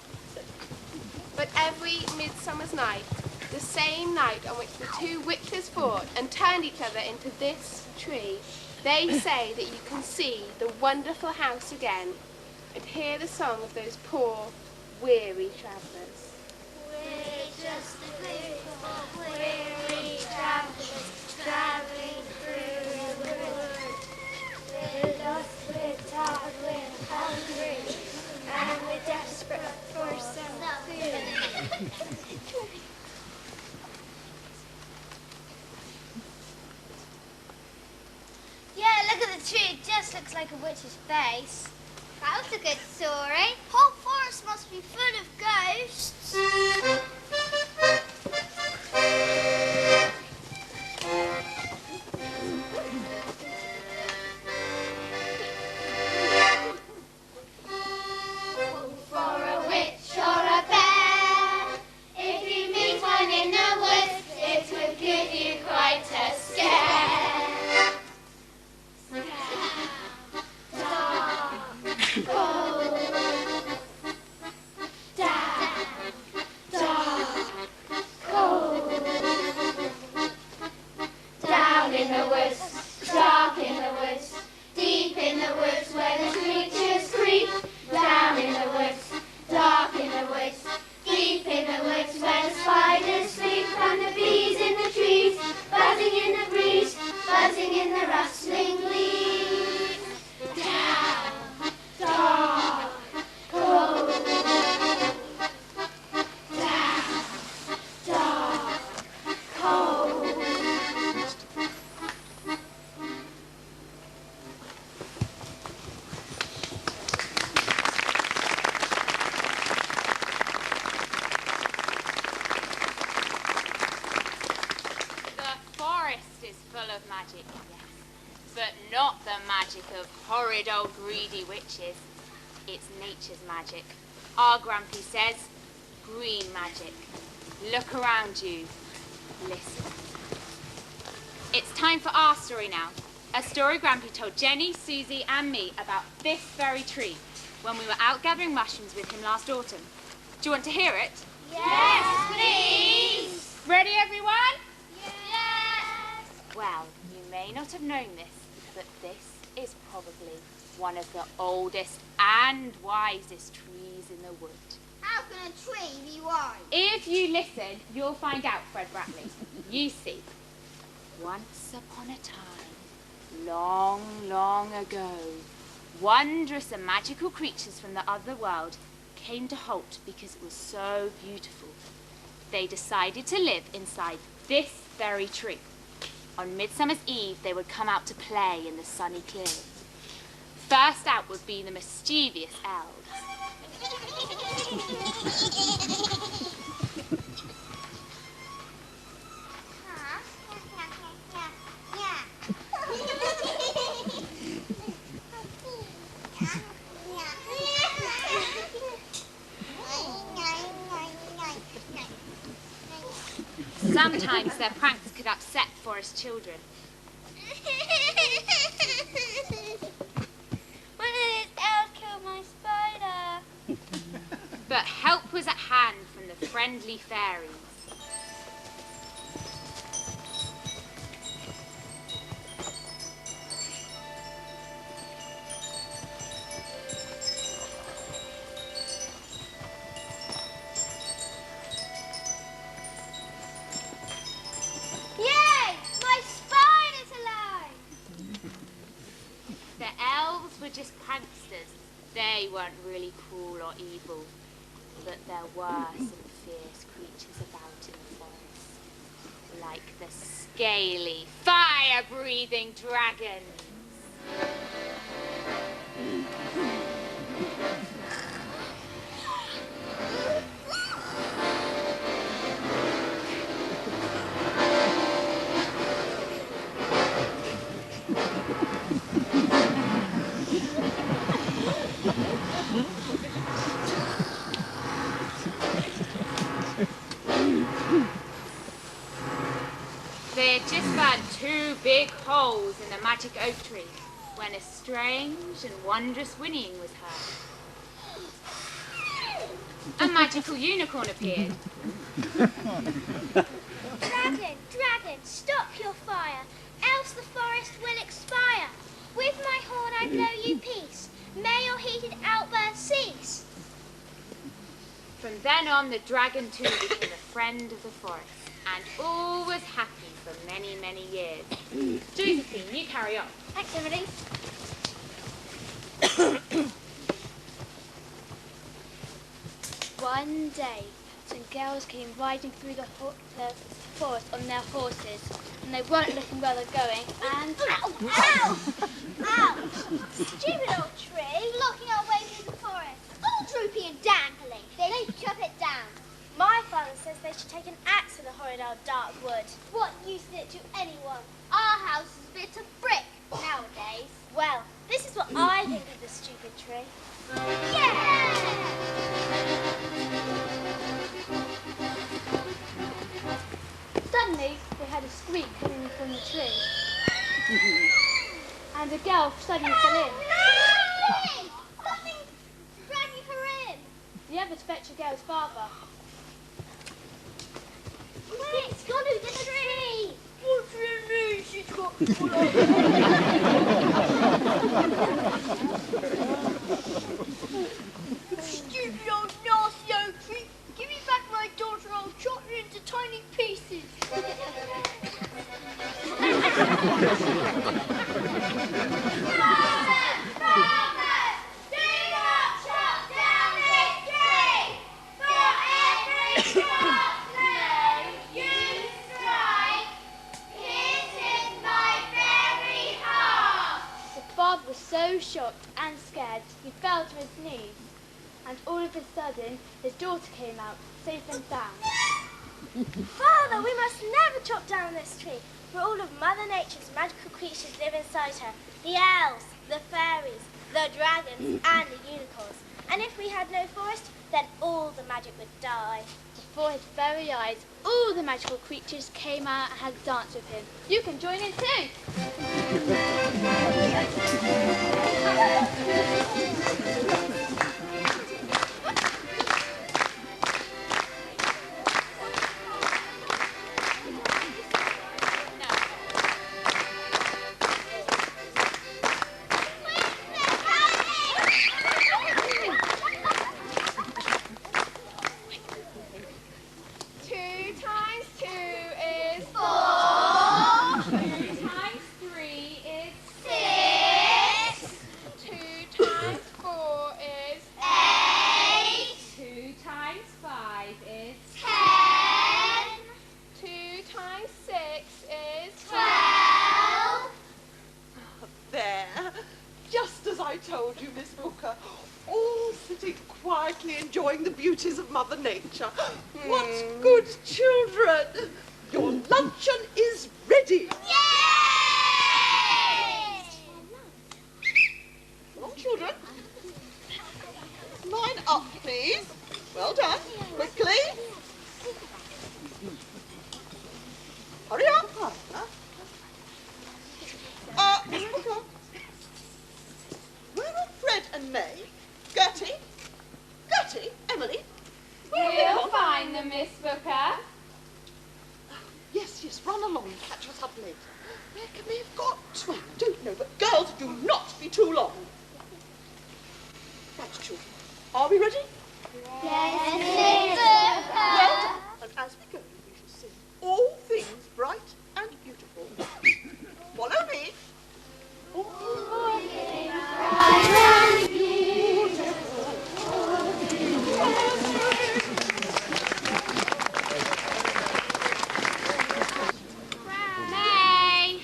But every midsummer's night, the same night on which the two witches fought and turned each other into this tree, they say that you can see the wonderful house again and hear the song of those poor, weary travellers. We're just a group of weary travellers travelling through the wood. We're lost, we're tired, we're hungry, and we're desperate for some food. Yeah, look at the tree. It just looks like a witch's face. That was a good story. Whole forest must be full of ghosts. For a witch or a bear, if you meet one in the woods, it will give you quite a scare. Down in the woods, dark in the woods, deep in the woods where the creatures creep. Down in the woods, dark in the woods, deep in the woods where the spiders sleep and the bees in the trees, buzzing in the breeze, buzzing in the rustling leaves. Down, dark, cold. Down, dark, cold. The forest is full of magic, yes, but not the magic of horrid old greedy witches. It's nature's magic. Our Grampy says, green magic. Look around you. Listen. It's time for our story now. A story Grampy told Jenny, Susie and me about this very tree when we were out gathering mushrooms with him last autumn. Do you want to hear it? Yes, please. Ready, everyone? Yes. Well, you may not have known this, but this is probably one of the oldest and wisest trees in the wood. How can a tree be wise? If you listen, you'll find out, Fred Bratley. You see, once upon a time, long, long ago, wondrous and magical creatures from the other world came to Holt because it was so beautiful. They decided to live inside this very tree. On Midsummer's Eve, they would come out to play in the sunny clearing. First out would be the mischievous elves. Sometimes their pranks could upset forest children. One of these elves killed my spider. But help was at hand from the friendly fairies. Yay! My spider's alive! The elves were just pranksters. They weren't really cruel or evil. But there were some fierce creatures about in the forest. Like the scaly, fire-breathing dragons. They had just burned 2 big holes in the magic oak tree when a strange and wondrous whinnying was heard. A magical unicorn appeared. Dragon, dragon, stop your fire, else the forest will expire. With my horn I blow you peace. May your heated outburst cease. From then on, the dragon too became a friend of the forest, and all was happy for many, many years. Josephine, you carry on. Thanks, Emily. One day, some girls came riding through the forest on their horses, and they weren't looking where they're going, and... Ow! Ow! Ow! Stupid old tree, blocking our way through the forest. All droopy and dangling. They chop it down. My father says they should take an axe to the horrid old dark wood. What use is it to anyone? Our house is a bit of brick nowadays. Well, this is what I think of the stupid tree. Yeah! Suddenly, they heard a squeak coming from the tree. And the girl suddenly fell in. Please! Something's dragging her in. The others fetched the girl's father. It's gone into the tree! What do you mean she's got full of... Stupid old nasty oak tree! Give me back my daughter, I'll chop her into tiny pieces. Bob was so shocked and scared he fell to his knees, and all of a sudden his daughter came out, safe and sound. Father, we must never chop down this tree, for all of Mother Nature's magical creatures live inside her. The elves, the fairies, the dragons, and the unicorns. And if we had no forest, then all the magic would die. Before his very eyes, all the magical creatures came out and had a dance with him. You can join in too. Enjoying the beauties of Mother Nature. What good children! Your luncheon is ready. Yay! Come on, children. Line up, please. Well done. Quickly. Hurry up. Miss Booker. Where are Fred and May? Gertie? Gertie, Emily. We'll find them, Miss Booker. Yes, run along. Catch us up later. Where can we have got to? I don't know, but girls, do not be too long. Right, children. Are we ready? Yes, Miss Booker. Well done. And as we go, we shall sing all things bright and beautiful. Follow me. All things bright and beautiful. May!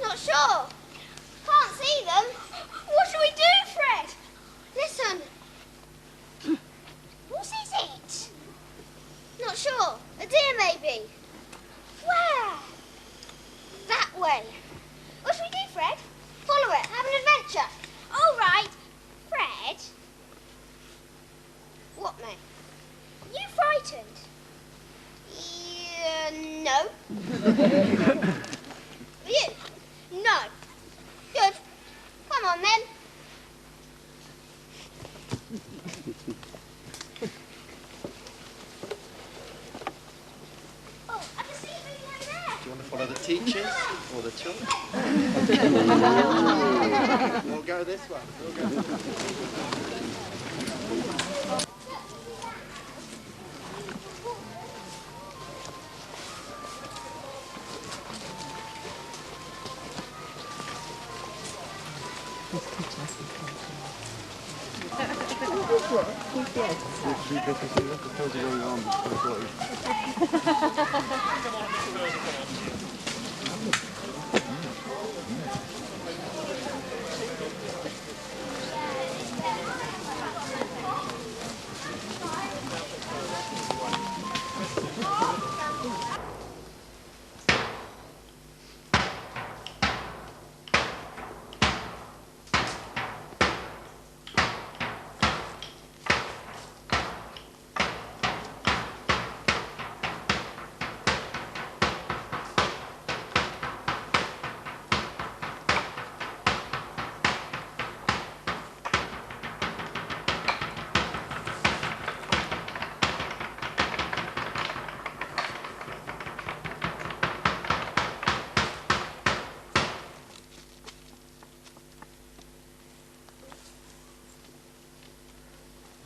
Not sure. Can't see them. What shall we do, Fred? Listen. What is it? Not sure. A deer, maybe. Where? That way. What shall we do, Fred? Follow it. Have an adventure. All right. Fred? What, mate? You frightened? No. You? No. Good. Come on, then. Oh, I can see it moving over there. Do you want to follow the teachers or the children? We'll go this way. We'll go this way.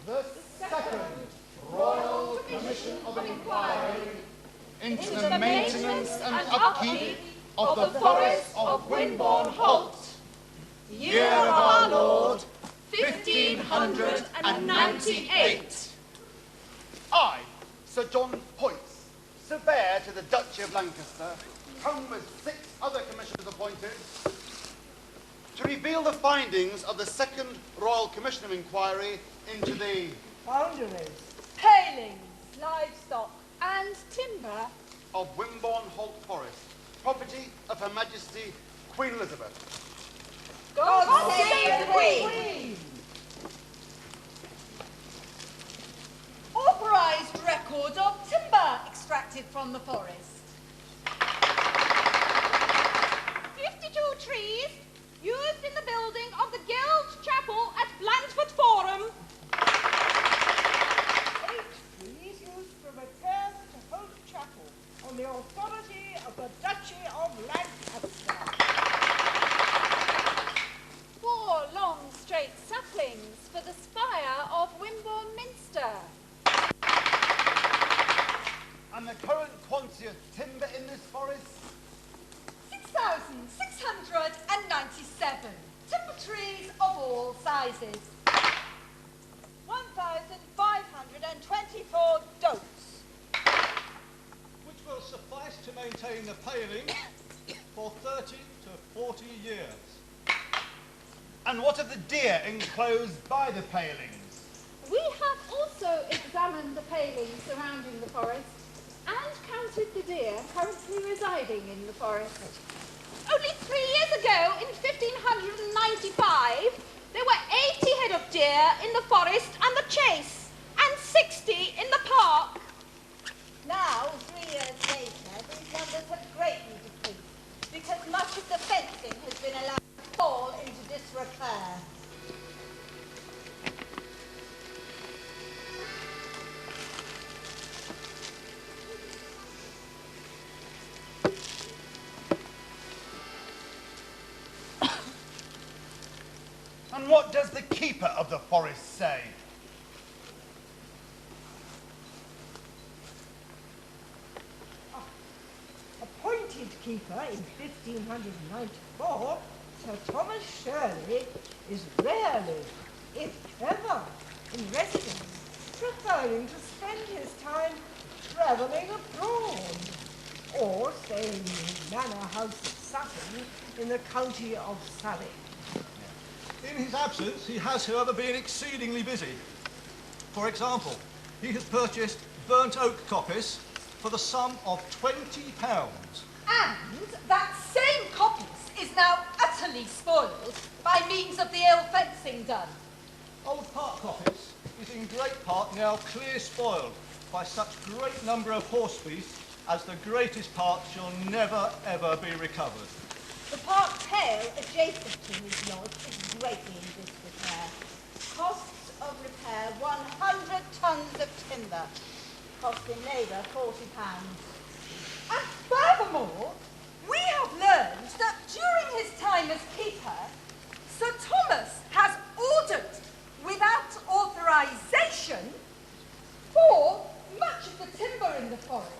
The second Royal Commission of Inquiry into the maintenance and upkeep of the Forest of Wimborne Holt, year of our Lord, 1598. I, Sir John Hoyce, surveyor to the Duchy of Lancaster, come with 6 other commissioners appointed to reveal the findings of the second Royal Commission of Inquiry into the Boundaries, palings, livestock and timber of Wimborne Holt Forest, property of Her Majesty Queen Elizabeth. God save the Queen! Authorised record of timber extracted from the forest. 52 trees used in the building of the Guild Chapel at Blandford Forum. 8 trees used for repairs to Holt Chapel on the authority of the Duchy of Lancaster. 4 long straight saplings for the spire of Wimborne Minster. And the current quantity of timber in this forest? 6,697 timber trees of all sizes. 1,524 dotes. Which will suffice to maintain the paling for 30 to 40 years. And what of the deer enclosed by the palings? We have also examined the palings surrounding the forest and counted the deer currently residing in the forest. Only 3 years ago, in 1595, there were 80 head of deer in the forest and the chase, and 60 in the park. Now, 3 years later, these numbers have greatly decreased because much of the fencing has been allowed to fall into disrepair. And what does the keeper of the forest say? Appointed keeper in 1594, Sir Thomas Shirley is rarely, if ever, in residence, preferring to spend his time travelling abroad. or staying in his manor house at Sutton in the county of Surrey. In his absence, he has, however, been exceedingly busy. For example, he has purchased burnt oak coppice for the sum of £20. And that same coppice is now utterly spoiled by means of the ill fencing done. Old Park coppice is in great part now clear spoiled by such great number of horse beasts as the greatest part shall never ever be recovered. The park tail adjacent to his lodge is greatly in disrepair. Costs of repair 100 tons of timber. Cost in labour £40. And furthermore, we have learned that during his time as keeper, Sir Thomas has ordered, without authorisation, for much of the timber in the forest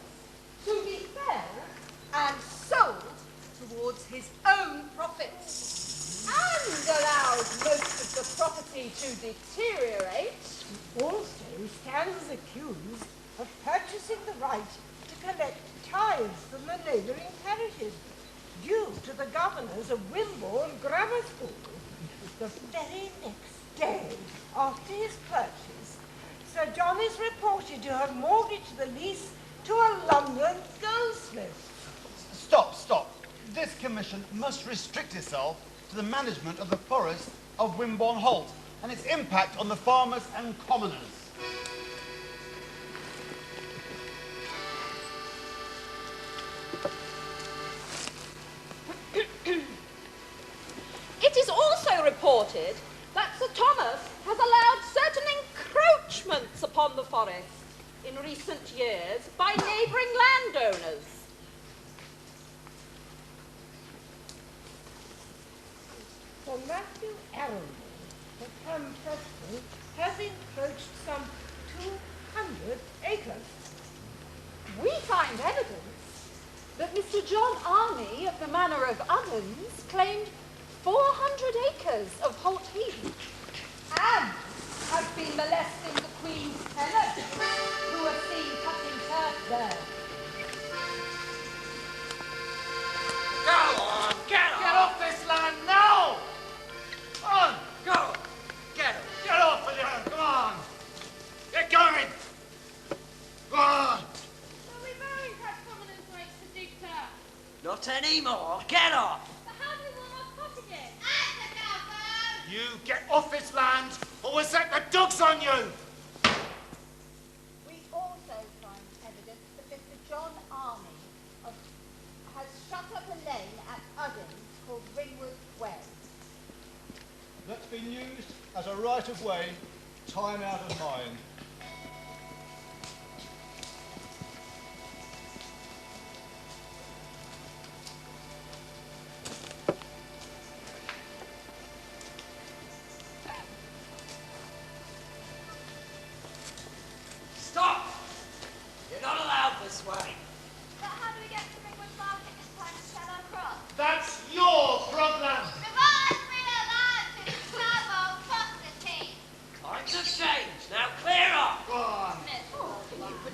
to be felled and sold towards his own profits, and allowed most of the property to deteriorate. He also stands accused of purchasing the right to collect tithes from the neighbouring parishes, due to the governors of Wimborne Grammar School. The very next day after his purchase, Sir John is reported to have mortgaged the lease to a London goldsmith. Stop. This commission must restrict itself to the management of the forest of Wimborne Holt and its impact on the farmers and commoners. It is also reported that Sir Thomas has allowed certain encroachments upon the forest in recent years by neighbouring landowners. Sir Matthew Arundel, the town Preston, has encroached some 200 acres. We find evidence that Mr. John Army of the Manor of Ovens claimed 400 acres of Holt Heath and has been molesting the Queen's tenants who are seen cutting turf there. Go on, get off this land now! On, go! Get off with you, come on! Get going! Go on! Well, we've always had commoners' rights to dig turf. Not anymore. Get off! But how do we warm our cottages? You get off this land, or we'll set the dogs on you! We also find evidence that Mr. John Army has shut up a lane at Uddins called Ringwood Way. That's been used as a right-of-way, time out of mind. Stop! You're not allowed this way. But how do we get to Ringwood Market in time to Shadow Cross? That's your problem! Times have changed. Now clear off. Go on.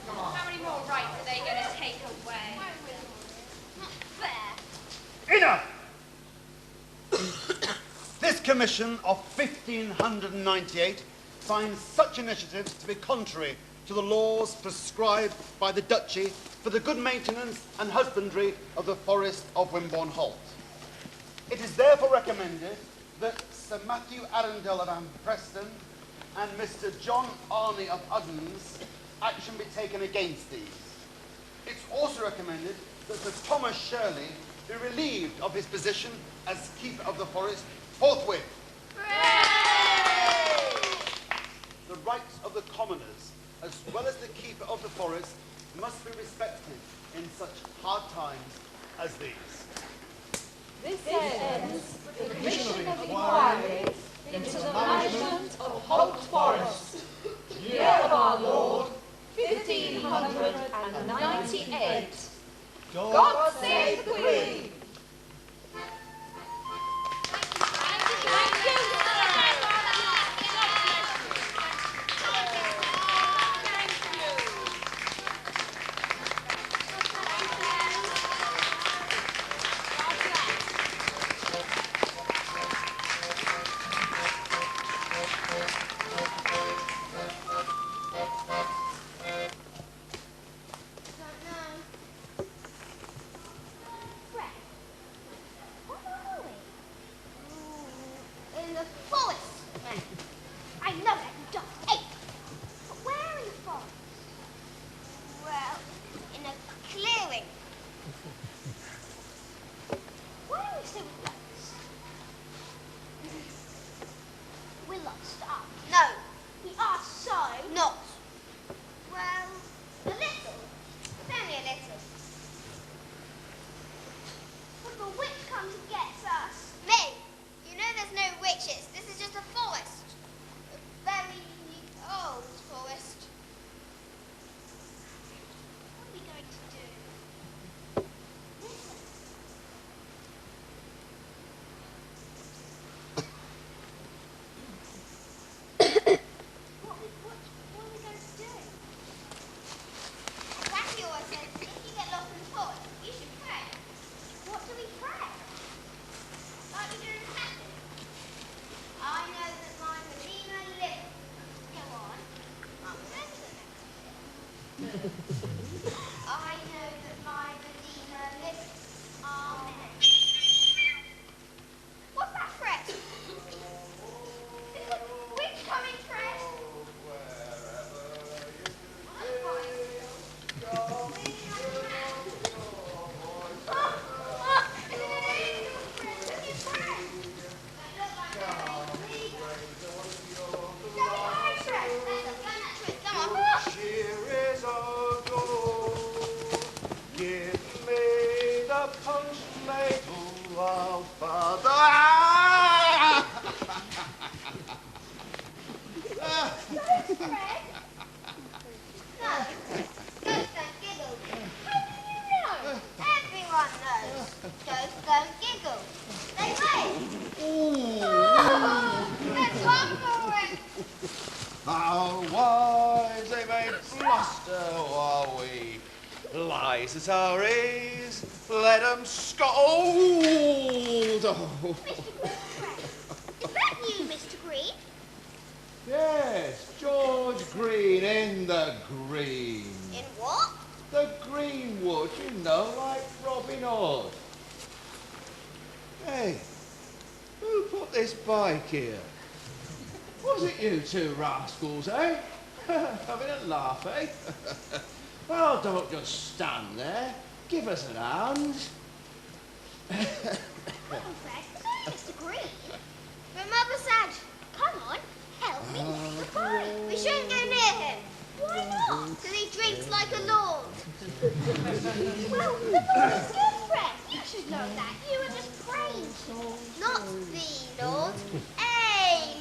How many more rights are they going to take away? Not fair. Enough! This commission of 1598 finds such initiatives to be contrary to the laws prescribed by the Duchy for the good maintenance and husbandry of the forest of Wimborne Holt. It is therefore recommended that Sir Matthew Arundel of Preston and Mr. John Arney of Uddins action be taken against these. It's also recommended that Sir Thomas Shirley be relieved of his position as keeper of the forest forthwith. The rights of the commoners, as well as the keeper of the forest, must be respected in such hard times as these. This ends the commission of inquiry into the management of Holt Forest, year of our Lord, 1598. God save the Queen! comes and gets us? Me? You know there's no witches. This is just a forest. A very old forest. What are we going to do? Listen. What are we going to do? Granny always says if you get lost in the forest, you should pray. What do we pray? Like we do in Catholic. I know that my Redeemer lives. Go on. I'm better than it. I know that my Redeemer lives. Amen. What's that, Fred? Is the witch coming, Fred? Here is our door. Give me the punch ladle, our Father. Ah! Ghost, Fred? No, ghosts don't giggle. How do you know? Everyone knows. Ghosts don't giggle. They wave. Let's run for it. Our wives, they may bluster while we lies at our ease. Let 'em scold. Oh. Is that you, Mr. Green? Yes, George Green in the green. In what? The greenwood, you know, like Robin Hood. Hey, who put this bike here? Was it you two rascals, eh? Having a laugh, eh? Well, don't just stand there. Give us a hand. Well, Fred, Mr. Green. But Mother said, come on, help me get the bike. We shouldn't go near him. Why not? Because he drinks like a lord. Well, the Lord is good, Fred. You should know that. You were just praying to. Not the Lord, a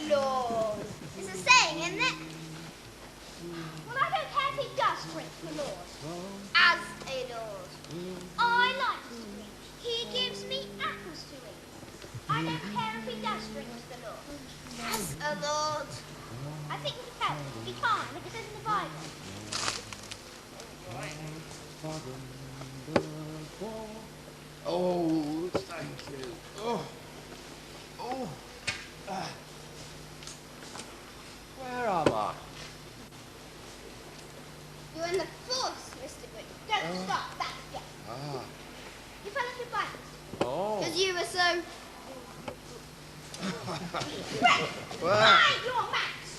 Lord. It's a saying, isn't it? Well, I don't care if he does drink the Lord. As a Lord. I like Mr. Green. He gives me apples to eat. I don't care if he does drink the Lord. As a Lord. I think he can. He can't, like it says in the Bible. Oh, thank you. Oh. Oh. Where am I? You're in the force, Mr. Green. Don't stop. Back again. Ah. You fell off your bike. Oh. Because you were so... Well, Mind your manners.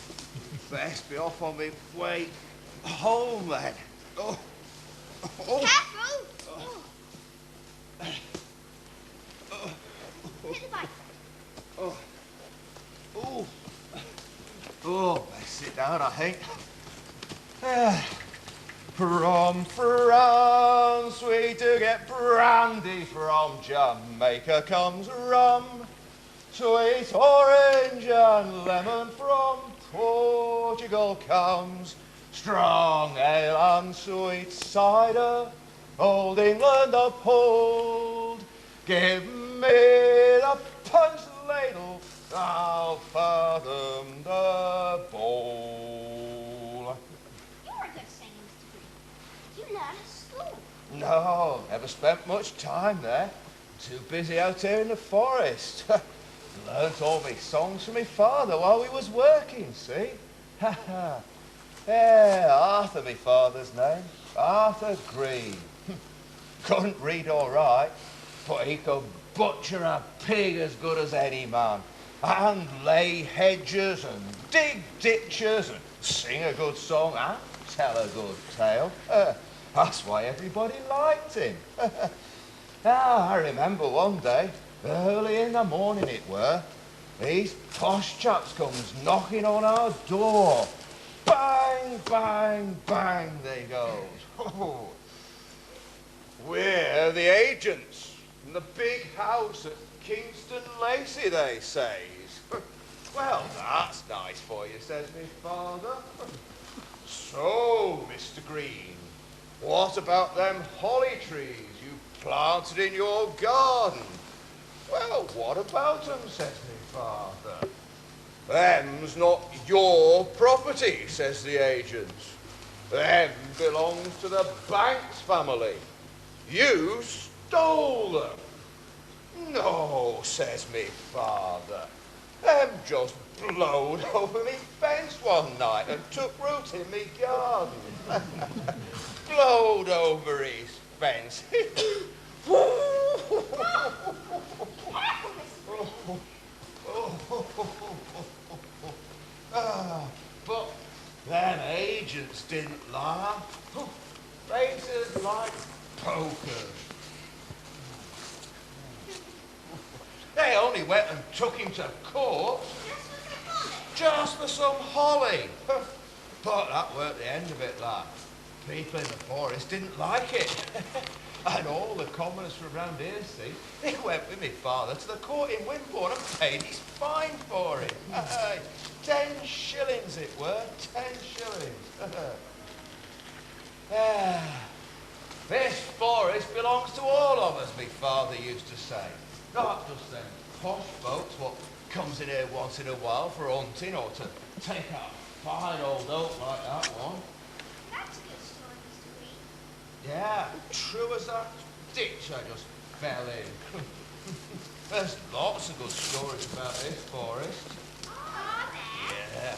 best be off on me way home then. Oh. Oh. Careful. Oh. Hit the bike. Oh. Oh. Oh, best sit down, I think. From France we do get brandy, from Jamaica comes rum, sweet orange and lemon from Portugal comes strong ale and sweet cider, old England uphold. Give me the punch ladle, I'll fathom the bowl. You're a good singer, Mr. Green. You learn at school. No, never spent much time there. Too busy out here in the forest. Learnt all me songs from my father while we was working, see? Yeah, Arthur, my father's name. Arthur Green. Couldn't read or write, but he could butcher a pig as good as any man, and lay hedges and dig ditches and sing a good song and tell a good tale. That's why everybody liked him. Now, I remember one day, early in the morning it were, these posh chaps comes knocking on our door. Bang, bang, bang they goes. Oh, we're the agents. in the big house at Kingston Lacey, they says. Well, that's nice for you, says me father. So, Mr. Green, what about them holly trees you planted in your garden? Well, what about them, says me father. Them's not your property, says the agent. Them belongs to the Banks family. You stole them. No, says me father. Them just blowed over me fence one night and took root in me garden. Blowed over his fence. But them agents didn't laugh. They just like pokers. They only went and took him to court. Just for some holly. But that weren't the end of it, lad. People in the forest didn't like it. And all the commoners from round here, see, they went with me father to the court in Wimborne and paid his fine for it. 10 shillings it were, 10 shillings. This forest belongs to all of us, me father used to say. Not just them posh folks what comes in here once in a while for hunting or to take out a fine old oak like that one. That's a good story, Mr. Green. Yeah, true as that ditch I just fell in. There's lots of good stories about this forest. Are there? Yeah,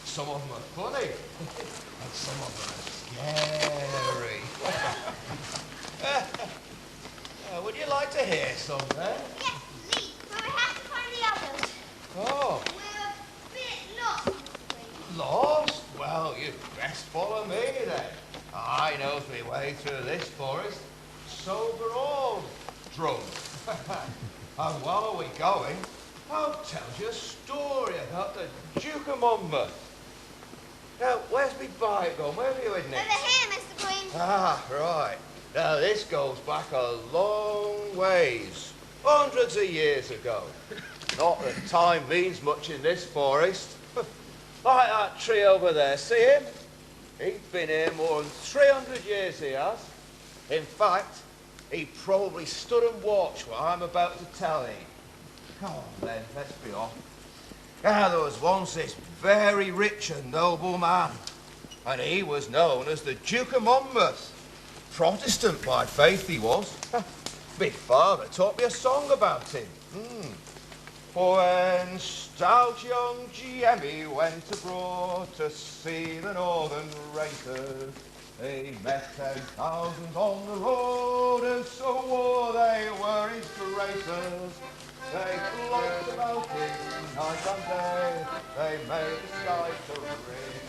some of them are funny, and some of them are scary. Would you like to hear some then? Yes, please, but we have to find the others. Oh. We're a bit lost, Mr. Green. Lost? Well, you'd best follow me then. I knows my way through this forest, sober or drunk. And while we're going, I'll tell you a story about the Duke of Monmouth. Now, where's me bike gone? Where have you hidden it? Over here, Mr. Green. Ah, right. Now, this goes back a long ways. Hundreds of years ago. Not that time means much in this forest. Like that tree over there, see him? He's been here more than 300 years, he has. In fact, he probably stood and watched what I'm about to tell you. Come on then, let's be off. Now, there was once this very rich and noble man, and he was known as the Duke of Monmouth. Protestant by faith he was. My father taught me a song about him. For when stout young Jemmy went abroad to see the northern races, they met 10,000 on the road, and so war they were his graces. They flocked about him night and day, they made the sky to ring.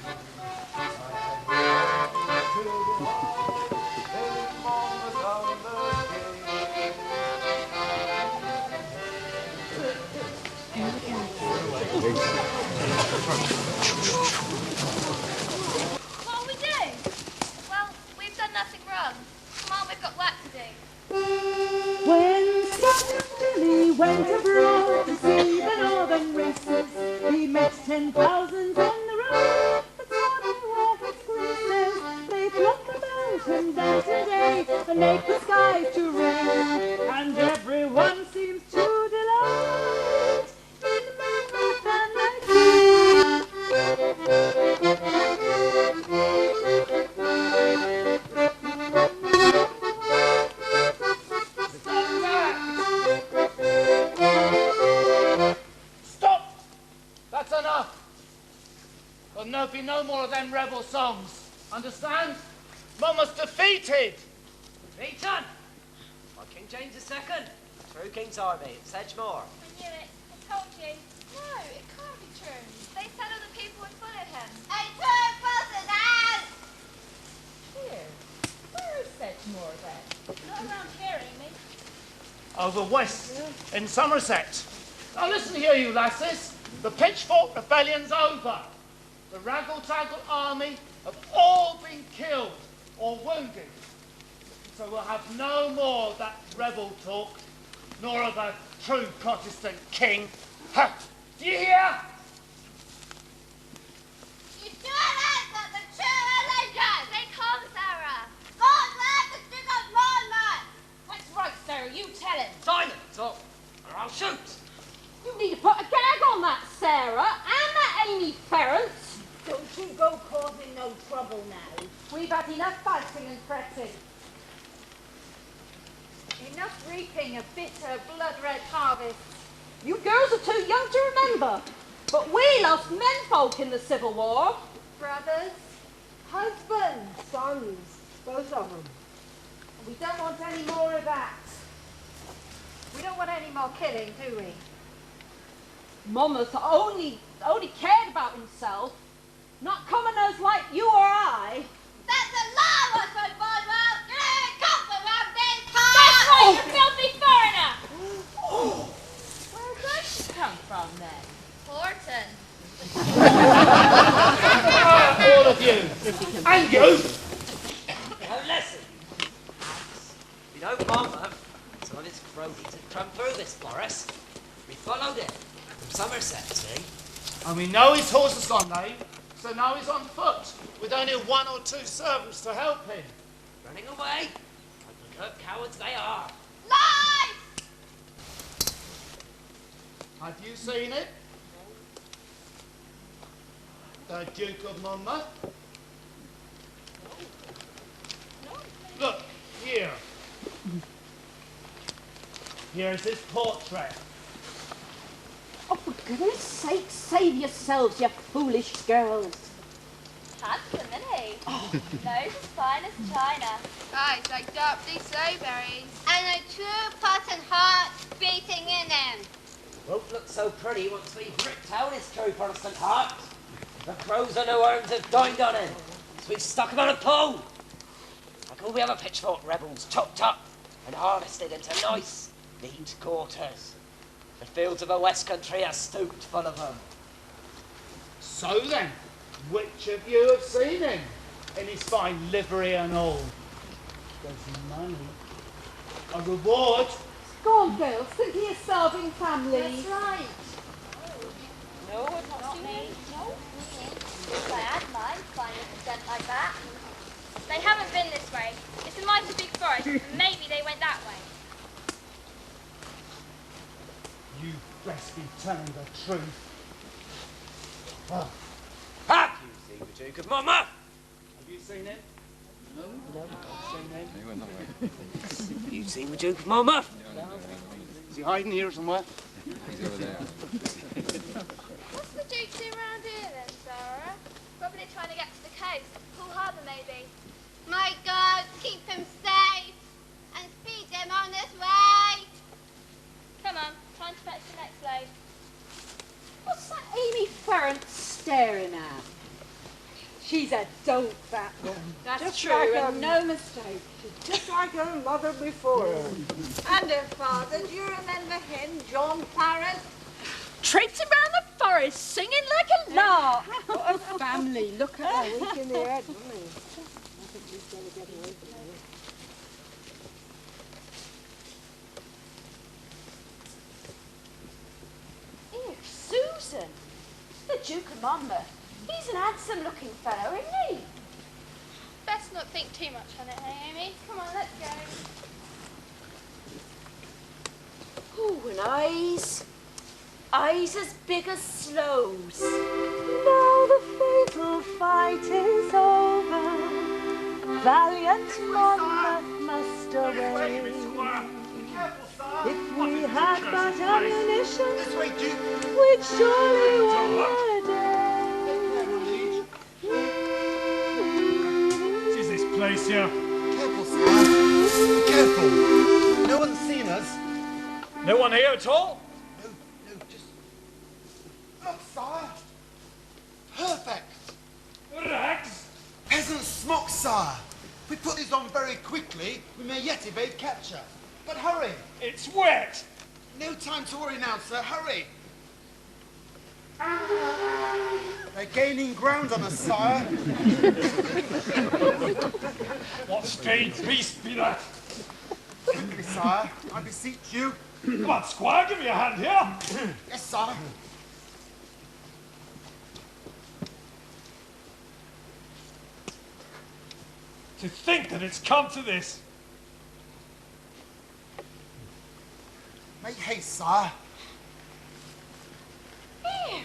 What will we do? Well, we've done nothing wrong. Come on, we've got work to do. When Billy went abroad to see the northern races, he met 10,000 on the road. But so they were his graces. They flock about him night and day and make the sky to ring. And everyone seems to delight in Monmouth and the King. Stop! That's enough. There'll be no more of them rebel songs. Understand? Monmouth's defeated. Beaten! By King James II. Through King's army at Sedgemoor. I knew it. I told you. No, it can't be true. They said all the people would follow him. I took Wilson's house! Here. Where is Sedgemoor then? Not around here, Amy. Over west, in Somerset. Now listen here, you lasses. The Pitchfork Rebellion's over. The Raggle-Taggle army have all been killed or wounded. So we'll have no more of that rebel talk nor of a true Protestant king. Ha! Do you hear? You sure have got the true religion. They call Sarah. God let the Duke of Monmouth. That's right, Sarah, you tell him. Silence, or I'll shoot. You need to put a gag on that Sarah and that Amy Ferrance. Don't you go causing no trouble now. We've had enough fighting and fretting. Enough reaping a bitter, blood-red harvest. You girls are too young to remember, but we lost menfolk in the Civil War. Brothers, Husbands, sons, both of them. we don't want any more of that. We don't want any more killing, do we? Monmouth only cared about himself, not commoners like you or I. That's a lie, Watford Boswell. You ain't come from around this That's part. right, you filthy foreigner! Where does she come from then? Horton. All of you. And you. Now listen. We know Monmouth, some of his cronies had come through this forest. We followed him from Somerset, see? And we know his horse has gone lame, so now he's on foot, with only 1 or 2 servants to help him. Running away? Like the cowards they are. Lies! Have you seen it? The Duke of Monmouth? Look, here. Here's his portrait. Oh, for goodness sake, save yourselves, you foolish girls. Handsome, isn't he? Nose as fine as china. Eyes like dark blue strawberries. And a true Prussian heart beating in him. Won't look so pretty once we've ripped out his true Protestant heart. The crows and the worms have dined on him, so we've stuck him on a pole. Like all the other pitchfork rebels, chopped up and harvested into nice, neat quarters. The fields of the West Country are stooped full of them. So then, which of you have seen him? In his fine livery and all. There's money. A reward. Go on, girls, think of your starving family. That's right. No, it's not me. No, if I had mine, fine if it's done like that. They haven't been this way. It's a mighty big forest. Maybe they went that way. You best be telling the truth. Oh, Have you seen the Duke of Monmouth? have you seen him? No. Seen him? He went that way. Have you seen the Duke of Monmouth? Is he hiding here somewhere? He's over there. What's the Duke doing around here then, Sarah? Probably trying to get to the coast. Poole Harbour, maybe. My God, keep him safe and speed him on his way. Come on, time to fetch the next load. What's that Amy Ferrance staring at? She's a dope, that one. That's Just true, like and no mistake. Just like her mother before her. And her father, do you remember him, John Clarence? Traipsing round the forest, singing like a lark. What a family. Look at her, weak in the head, isn't he? I think she's going to get away from her. Here, Susan. The Duke of Monmouth. He's an handsome-looking fellow, isn't he? Best not think too much on it, hey, Amy? Come on, let's go. Oh, and eyes as big as sloes. Now the fatal fight is over. Valiant Monmouth must away. If we had but ammunition, we'd surely win the day. What is this place here? Careful, sir. Careful. No one's seen us. No one here at all? No, just... Look, sire. Perfect. Rags? Peasant smocks, sire. If we put these on very quickly, we may yet evade capture. But hurry. It's wet. No time to worry now, sir. Hurry. They're gaining ground on us, sire. What strange beast be that? Quickly, sire. I beseech you. Come on, Squire, give me a hand here. Yes, sir. To think that it's come to this. Make haste, sir. Here,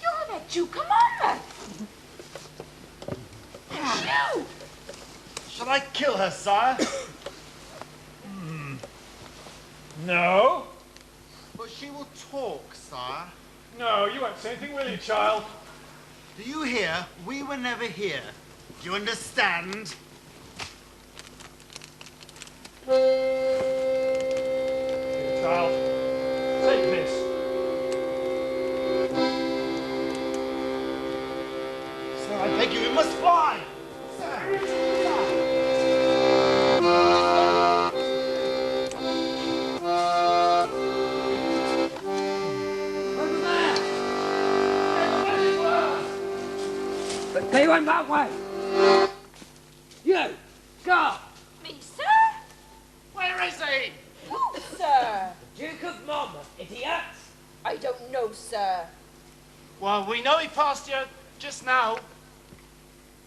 you're the Duke of Monmouth. You! Shall I kill her, sire? No. But she will talk, sire. No, you won't say anything, will you, child? Do you hear? We were never here. Do you understand? Child, take this. Sir, I beg you, you must fly! But they went that way. You, go. Me, sir? Where is he? Who, sir? Duke of Monmouth, idiot. I don't know, sir. Well, we know he passed you just now.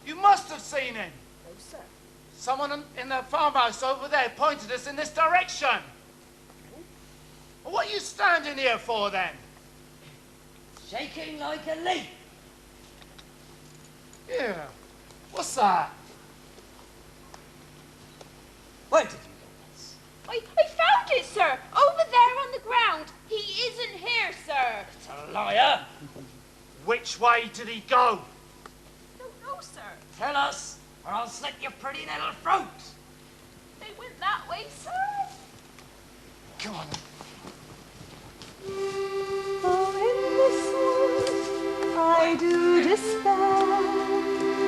You must have seen him. No, sir. Someone in the farmhouse over there pointed us in this direction. Well, what are you standing here for, then? Shaking like a leaf. Yeah. What's that? Where did you get this? I found it, sir. Over there on the ground. He isn't here, sir. It's a liar. Which way did he go? Don't know, sir. Tell us, or I'll slit your pretty little throat. They went that way, sir. Come on. Oh, in this wood I do despair,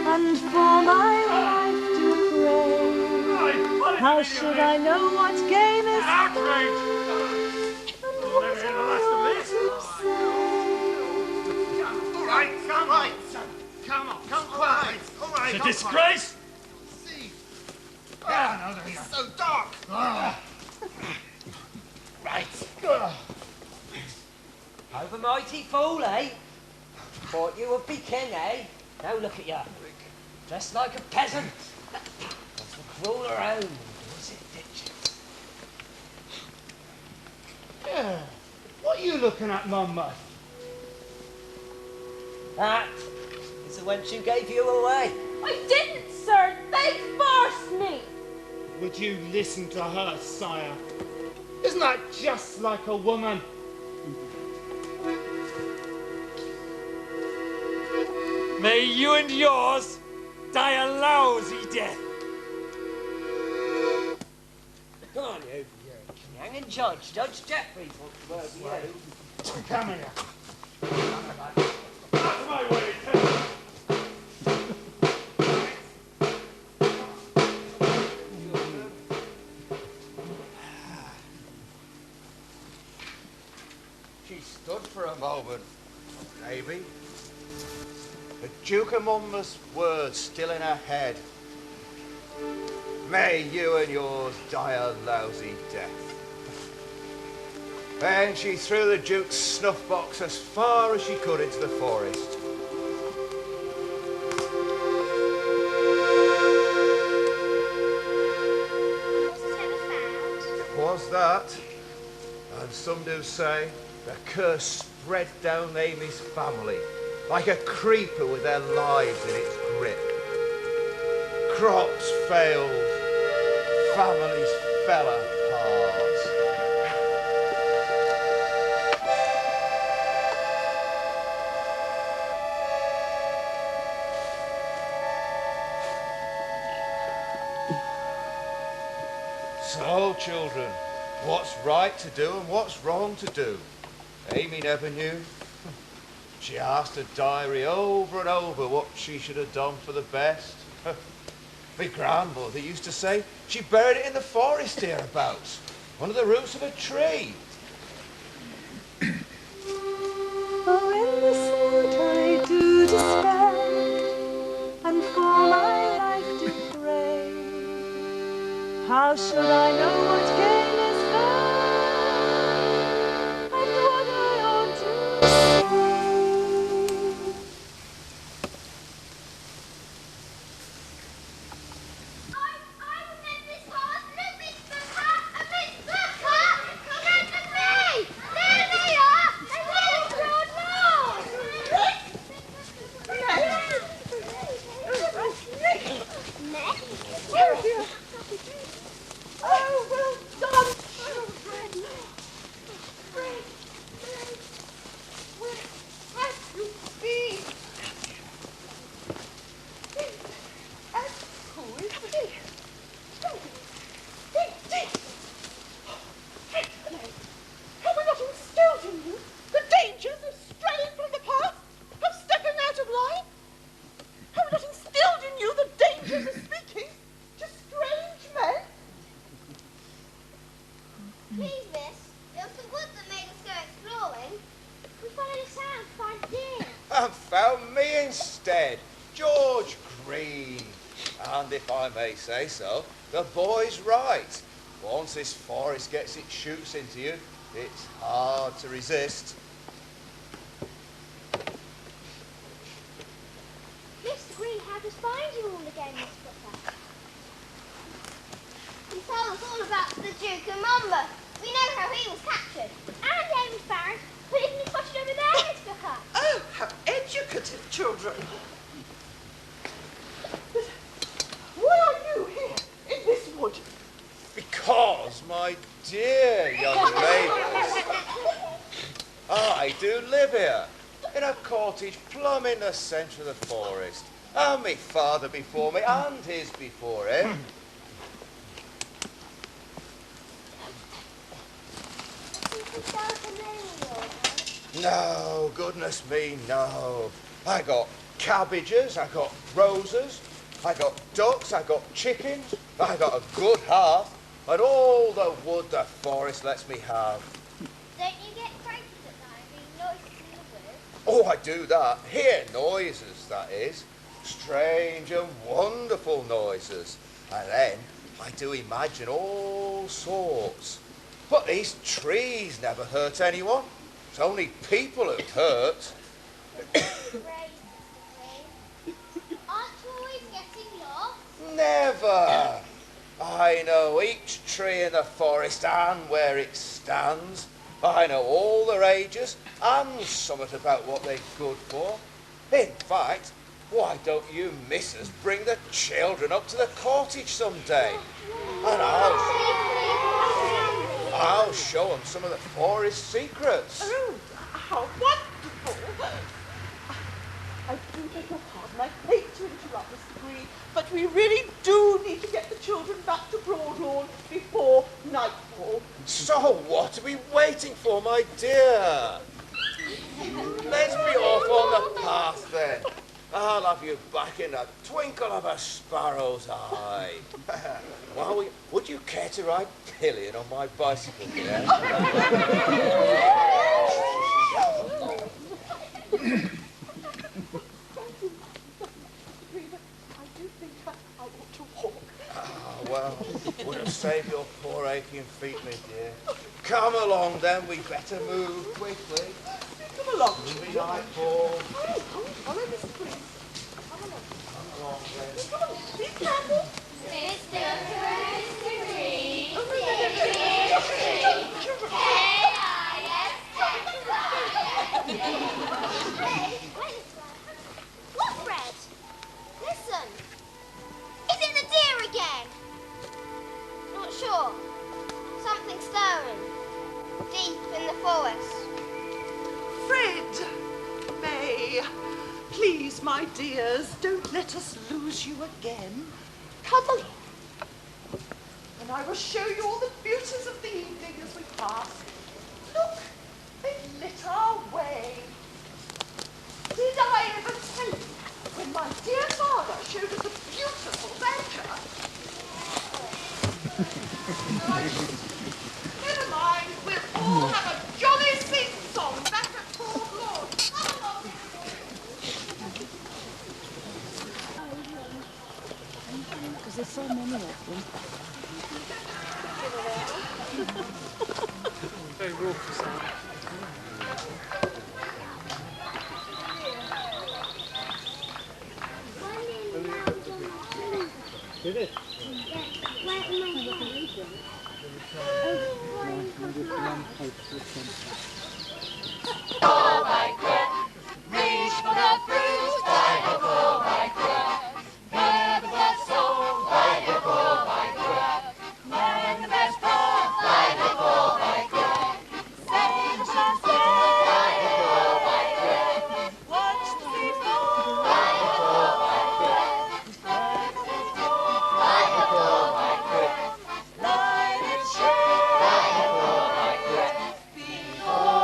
and for my life do pray. How should I know what game is Outrage! You'll never hear the last of this. All right, come on, son. Come on, come quiet. All right, It's a disgrace! See. Ah, no, It's so dark. Right. Overmighty fool, eh? Thought you would be king, eh? Now look at you. Dressed like a peasant. That's the cruel around. What's it, ditch? Yeah. What are you looking at, Monmouth? That is the wench who gave you away. I didn't, sir. They forced me. Would you listen to her, sire? Isn't that just like a woman? May you and yours die a lousy death. Come on, you. You're king and judge. Judge Jeffreys wants to word with you. Come here. Out of my way, She stood for a moment, maybe. The Duke of Monmouth's words still in her head. May you and yours die a lousy death. Then she threw the Duke's snuff box as far as she could into the forest. It was that, and some do say, the curse spread down Amy's family like a creeper with their lives in its grip. Crops failed, families fell apart. So, children, what's right to do and what's wrong to do? Amy never knew. She asked her diary over and over what she should have done for the best. My grandmother used to say she buried it in the forest hereabouts, under the roots of a tree. Oh, in this wood I do despair, and for my life do pray. How should I know what game is fair? Instead, George Green. And if I may say so, the boy's right. Once this forest gets its shoots into you, it's hard to resist. Mr. Green, how does find you all again, Miss Booker? He told us all about the Duke and Monmouth. We know how he was captured. And Amy Farron, but isn't he potted over there, Miss Booker? Oh, how educative children. But why are you here in this wood? Because, my dear young ladies, I do live here, in a cottage plumb in the centre of the forest. And me father before me, and his before him. No, goodness me, no. I got cabbages, I got roses, I got ducks, I got chickens, I got a good hearth, and all the wood the forest lets me have. Don't you get frightened at night being noises in the wood? Oh, I do that. Hear noises, that is. Strange and wonderful noises. And then I do imagine all sorts. But these trees never hurt anyone. It's only people who hurt. Aren't you always getting lost? Never. I know each tree in the forest and where it stands. I know all their ages and somewhat about what they're good for. In fact, why don't you missus bring the children up to the cottage someday? And I'll show them some of the forest secrets. Oh, how wonderful! I do beg your pardon. I hate to interrupt, Mr. Green, but we really do need to get the children back to Broadlawn before nightfall. So what are we waiting for, my dear? Let's be off on the path then. I'll have you back in a twinkle of a sparrow's eye. Well, would you care to ride pillion on my bicycle, dear? Well, we'll save your poor aching feet, my dear. Come along then, we better move quickly. Come along. It'll be nightfall. Follow Mr. Green. Come along. Come along then. Come on, be careful. Mr. Green, What, Fred? Listen. Is it the deer again? Not sure. Something stirring. Deep in the forest. Fred, May, please, my dears, don't let us lose you again. Come along, and I will show you all the beauties of the evening as we pass. Look, they lit our way. Did I ever tell you when my dear father showed us a beautiful venture? Never mind, we'll all have a jolly sing-song back at Port Lord. Come along. Because there's so many of them. Very raucous out. Did it? Oh, by Crook, reach for the fruit. By Crook, oh, by Crook, learn the best song. By Crook, oh, by Crook, learn the best part. By Crook, oh, by Crook, sing the song. By Crook, oh, by Crook, watch the seeds fall. By Crook, oh, by Crook, learn the best song. By Crook, oh, by Crook, light its shine. By Crook, oh, by Crook, before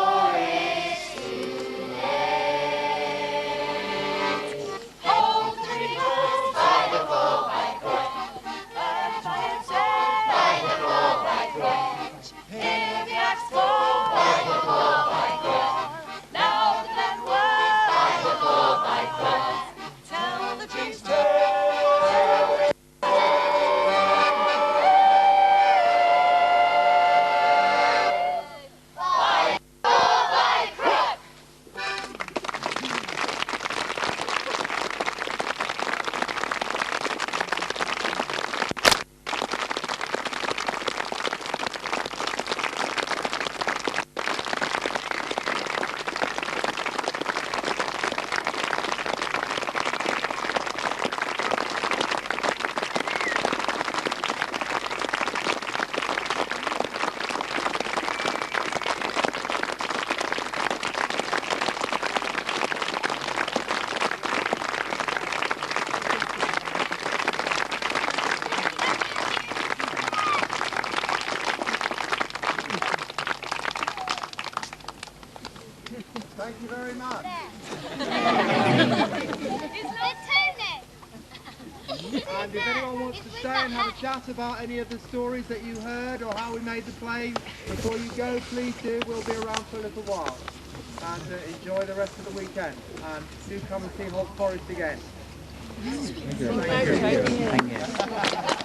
Thank you very much. And if anyone wants to stay and have a chat about any of the stories that you heard or how we made the play, before you go, please do. We'll be around for a little while. And enjoy the rest of the weekend. And do come and see Holt Forest again. Thank you. Thank you.